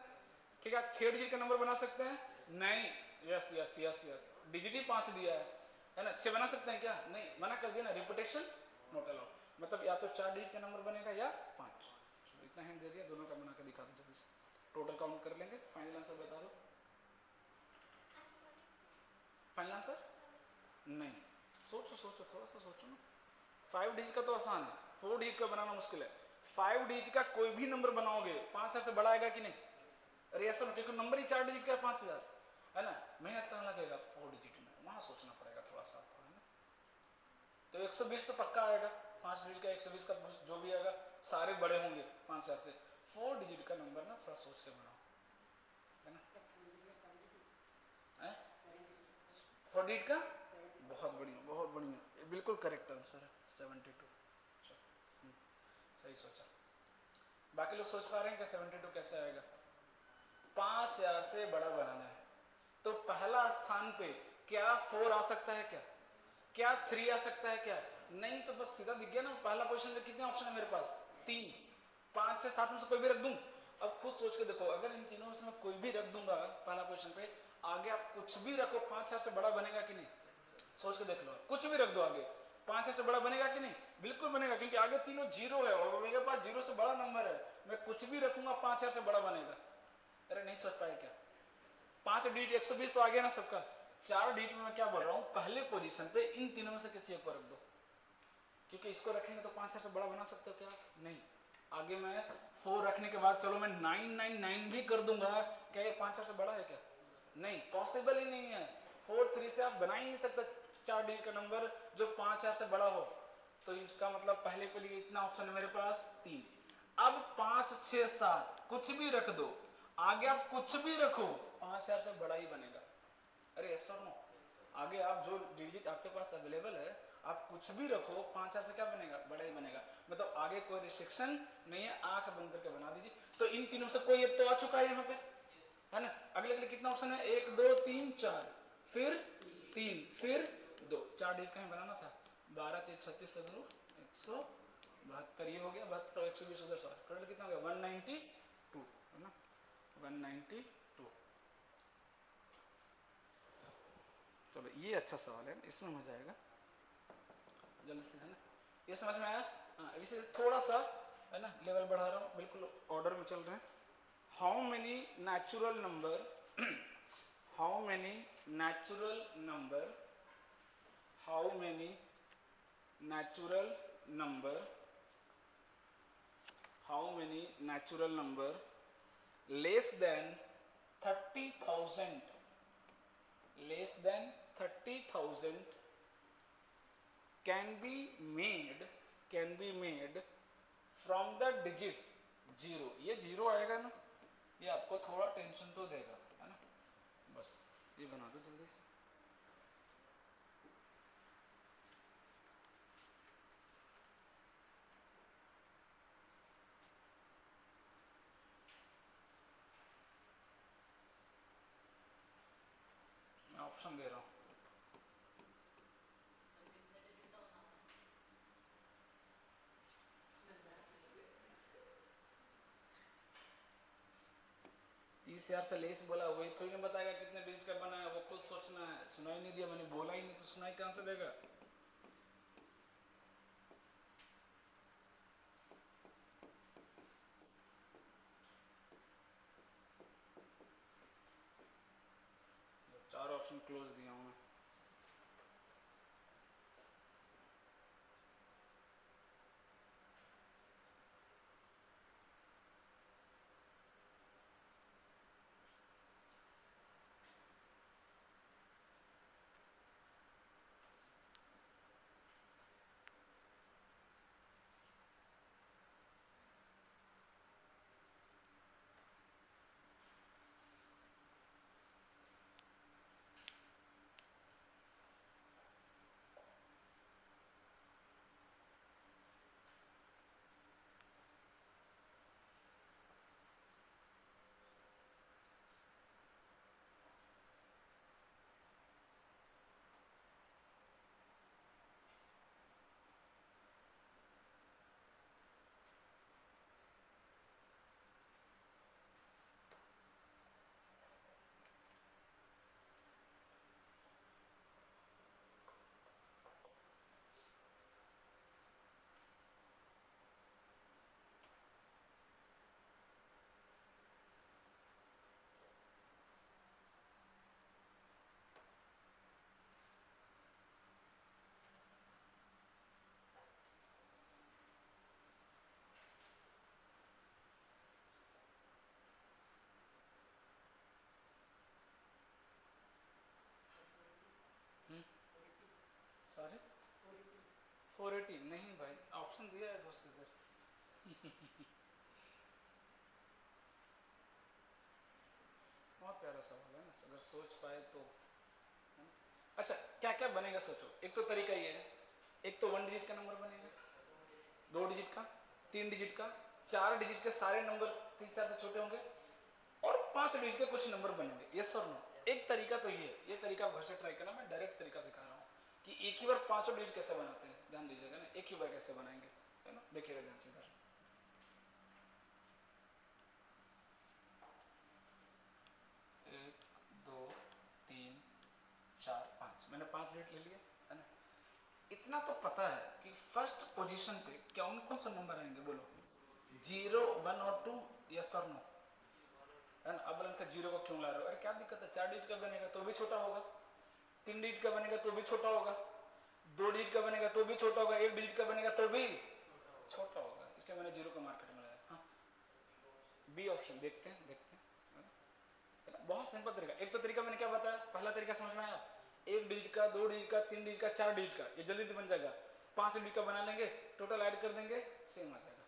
क्या 6 डिजिट का नंबर बना सकते हैं, नहीं, yes yes yes yes, digit ही 5 दिया है ना, 6 बना सकते हैं क्या, नहीं, मना कर दिया ना, रिपीटेशन नॉट अलाउड, मतलब या तो 4 डिजिट का नंबर बनेगा या 5, इतना हिंट दे दिया, दोनों का बना के दिखा दो जल्दी से, टोटल काउंट कर लेंगे, फाइनल आंसर बता दो। फाइनल आंसर नहीं, सोचो सोचो थोड़ा सा सोचो ना, 5 डिजिट का तो आसान है, 4 डिजिट का बनाना मुश्किल है, 5 डिजिट का कोई भी नंबर बनाओगे 5000 से बड़ा आएगा कि नहीं, अरे ऐसा क्योंकि नंबर ही 4 डिजिट का है 5000, है ना, मेहनत कहाँ लगेगा 4 डिजिट में, वहां सोचना पड़ेगा थोड़ा सा, है ना। तो 120 तो पक्का आएगा, 5 डिजिट का 120 का जो भी आएगा सारे बड़े होंगे 5000 से, 4 डिजिट का नंबर ना थोड़ा सोच के बनाओ, है ना। 4 डिजिट का बहुत बढ़िया, बिल्कुल करेक्ट आंसर है 72, सही सोचा। बाकी लोग सोच पा रहे हैं क्या 72 कैसे आएगा, 5000 से बड़ा बनाना है, तो पहला स्थान पे क्या 4 आ सकता है क्या 3 आ सकता है क्या, नहीं, तो बस सीधा दिख गया ना, पहला पोजीशन में कितने ऑप्शन है मेरे पास, 3, 5 से 7 में से कोई भी रख दूं, अब खुद सोच के देखो, अगर इन तीनों में से मैं कोई भी रख दूंगा पहला पोजीशन पे, आगे आप कुछ भी रखो 5000 से बड़ा बनेगा कि नहीं, सोच के देख लो, कुछ भी रख दो आगे, 5 से बड़ा बनेगा कि नहीं? बिल्कुल बनेगा, क्योंकि आगे तीनों जीरो है और मेरे पास जीरो से बड़ा नंबर है, मैं कुछ भी रखूंगा 5000 से बड़ा बनेगा। अरे नहीं सोच पाए क्या? 5 डिजिट 120 तो आ गया ना सबका। 4 डिजिट में मैं क्या बोल रहा हूँ, पहले पोजीशन पे इन तीनों में से किसी एक को रख दो, क्योंकि इसको रखेंगे तो 5000 से बड़ा बना सकते हो क्या? नहीं। आगे मैं 4 रखने के बाद चलो मैं 999 भी कर दूंगा, क्या ये 5000 से बड़ा है क्या? नहीं, पॉसिबल ही नहीं है। 4 3 से आप बना ही नहीं सकते 4 डिजिट का नंबर जो 5000 से बड़ा हो। तो इसका मतलब पहले के लिए इतना ऑप्शन है मेरे पास 3। अब 5 6 7 कुछ भी रख दो, आगे आप कुछ भी रखो 5000 से बड़ा ही बनेगा। अरे यस और नो? आगे आप जो डिजिट आपके पास अवेलेबल है आप कुछ भी रखो 5000 से क्या बनेगा? बड़ा ही बनेगा। मतलब आगे कोई रिस्ट्रिक्शन नहीं है, आंख बंद करके बना दीजिए। तो इन तीनों से कोई एक तो आ चुका है यहाँ पे, है ना? अगले अगले कितना ऑप्शन है? 1 2 3 4, फिर 3, फिर 2। 4 डिजिट कहीं बनाना था। 12 3 36 172, ये हो गया 72 और 120 उधर। टोटल कितना हो गया? 192, है ना? 192। चलो ये अच्छा सवाल है, इसमें हो जाएगा जल्दी से, है ना? ये समझ में आया? हाँ, इसे थोड़ा सा है ना लेवल बढ़ा रहा हूँ, बिल्कुल ऑर्डर में चल रहे हैं। How many natural number how many natural number how many natural number how many natural number less than 30,000 less than 30,000 can be made from the digits 0। ये जीरो आएगा ना, ये आपको थोड़ा टेंशन तो देगा, है ना? बस ये बना दो जल्दी से। मैं ऑप्शन दे रहा हूँ। तीस हजार से लेस बोला, वही थोड़ी ना बताएगा कितने डिजिट का बना है, वो खुद सोचना है। सुनाई नहीं दिया? मैंने बोला ही नहीं तो सुनाई कहां से देगा? चार ऑप्शन क्लोज दिया हूं मैं। सॉरी 480 नहीं भाई, ऑप्शन दिया है दोस्त इधर। बहुत प्यारा सवाल है ना, अगर सोच पाए तो। अच्छा क्या क्या बनेगा सोचो। एक तो तरीका ये है, एक तो 1 डिजिट का नंबर बनेगा, 2 डिजिट का, 3 डिजिट का, 4 डिजिट के सारे नंबर 30,000 से छोटे होंगे, और 5 डिजिट के कुछ नंबर बनेंगे। यस और नो? एक तरीका तो ये तरीका आप घर से ट्राई करना, मैं डायरेक्ट तरीका सिखा रहा हूँ कि एक ही बार 5 डिजिट कैसे बनाते हैं। ध्यान दीजिएगा ना, एक ही बार कैसे बनाएंगे, है ना? देखिएगा ध्यान से इधर। 1 2 3 4 5, मैंने 5 डिजिट ले लिया, है ना? इतना तो पता है कि फर्स्ट पोजीशन पे कौन कौन सा नंबर आएंगे, बोलो 0, 1 और 2, यस और नो, है ना। अब से 0 को क्यों ला रहे हो, अरे क्या दिक्कत है, 4 डिजिट का बनेगा तो भी छोटा होगा, 3 डिजिट का बनेगा तो भी छोटा होगा, 2 डिजिट का बनेगा तो भी छोटा होगा, 1 डिजिट का बनेगा तो भी छोटा होगा, इसलिए मैंने 0 को मार्केट में लगाया। हाँ, बी ऑप्शन देखते हैं, बहुत सिंपल तरीका। एक तो तरीका मैंने क्या बताया, पहला तरीका समझ में आया, 1 डिजिट का, 2 डिजिट का, 3 डिजिट का, 4 डिजिट का, ये जल्दी बन जाएगा। 5 डिजिट का बना लेंगे, टोटल ऐड कर देंगे, सेम आ जाएगा।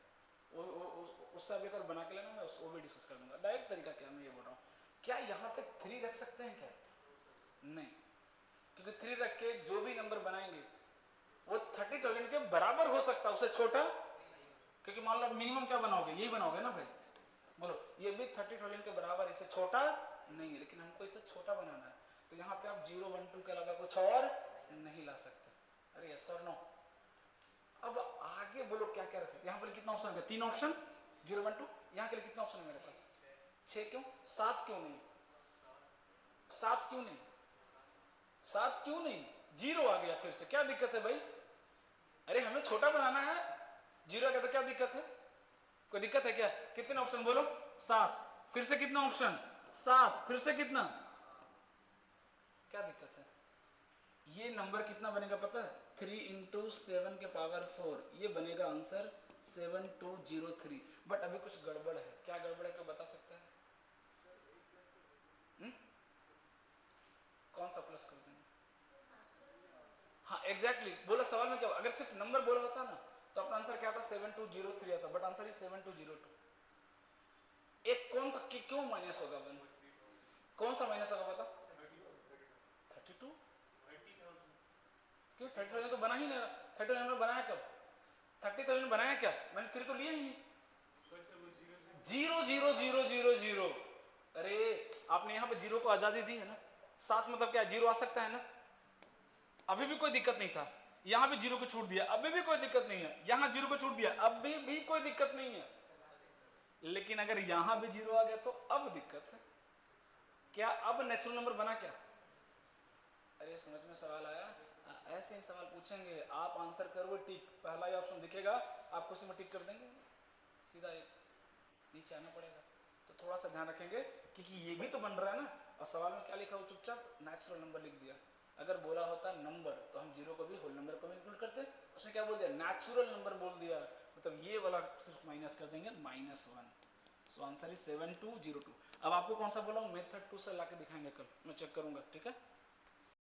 उससे अभी अगर बना के लेना, मैं वो भी डिस्कस कर दूंगा। डायरेक्ट तरीका क्या, मैं ये बोल रहा हूँ, क्या यहाँ पे 3 रख सकते हैं क्या, नहीं, क्योंकि 3 रख के जो भी नंबर बनाएंगे वो 30,000 के बराबर हो सकता है, उससे छोटा, क्योंकि मान लो मिनिमम क्या बनाओगे, यही बनाओगे ना भाई, बोलो ये भी 30,000 के बराबर, इससे छोटा नहीं है, लेकिन हमको इसे छोटा बनाना है, तो यहाँ पे आप 0, 1, 2 के अलावा कुछ और नहीं ला सकते। अरे यस और नो। अब आगे बोलो क्या क्या रख सकते, यहाँ पर कितना ऑप्शन है, 3 ऑप्शन, 0, 1, 2, यहाँ के लिए कितना ऑप्शन है मेरे पास, 6 क्यों, 7 क्यों नहीं, 7 क्यों नहीं, 7 क्यों नहीं, 0 आ गया फिर से, क्या दिक्कत है भाई, अरे हमें छोटा बनाना है, 0 आ गया तो क्या दिक्कत है, कोई दिक्कत है क्या, कितने ऑप्शन बोलो, 7, फिर से कितना ऑप्शन, 7, फिर से कितना, क्या दिक्कत है, ये नंबर कितना बनेगा पता है, 3 × 7 के पावर 4, ये बनेगा आंसर 7203। बट अभी कुछ गड़बड़ है, क्या गड़बड़ है, कोई बता सकता है, कौन सा प्लस कर देंगे, हाँ एग्जैक्टली, बोला सवाल में क्या, अगर सिर्फ नंबर बोला होता ना तो अपना आंसर क्या था, 7203 आता, बट आंसर इज 7202। एक कौन सा क्यों माइनस होगा, वन कौन सा माइनस होगा पता, 32 क्यों, 30,000 तो बना ही नहीं, 30,000 में बनाया कब, 30,000 बनाया क्या, मैंने 3 तो लिया ही नहीं, 0 0 0 0 0, अरे आपने यहाँ पे 0 को आजादी दी है ना, 7 मतलब क्या, 0 आ सकता है ना, अभी भी कोई दिक्कत नहीं था, यहाँ भी 0 को छूट दिया, अभी भी कोई दिक्कत नहीं है, यहाँ 0 को छूट दिया, अभी भी कोई दिक्कत नहीं है, लेकिन अगर यहाँ भी 0 आ गया तो अब दिक्कत है, क्या अब नेचुरल नंबर बना क्या, अरे समझ में सवाल आया, ऐसे ही सवाल पूछेंगे, आप आंसर करोगे टिक, पहला ही ऑप्शन दिखेगा आपको उसी में टिक कर देंगे, सीधा एक नीचे आना पड़ेगा, तो थोड़ा सा ध्यान रखेंगे, क्योंकि ये भी तो बन रहा है ना, और सवाल में क्या लिखा हो, चुपचाप नेचुरल नंबर लिख दिया, अगर बोला होता नंबर तो हम 0 को भी होल नंबर को भी इंक्लूड करते, उसने क्या बोल दिया, नेचुरल नंबर बोल दिया, मतलब ये वाला सिर्फ माइनस कर देंगे, -1, सो आंसर इज 7202। अब आपको कौन सा बोला हूँ, मेथड 2 से ला के दिखाएंगे कल, मैं चेक करूंगा, ठीक है।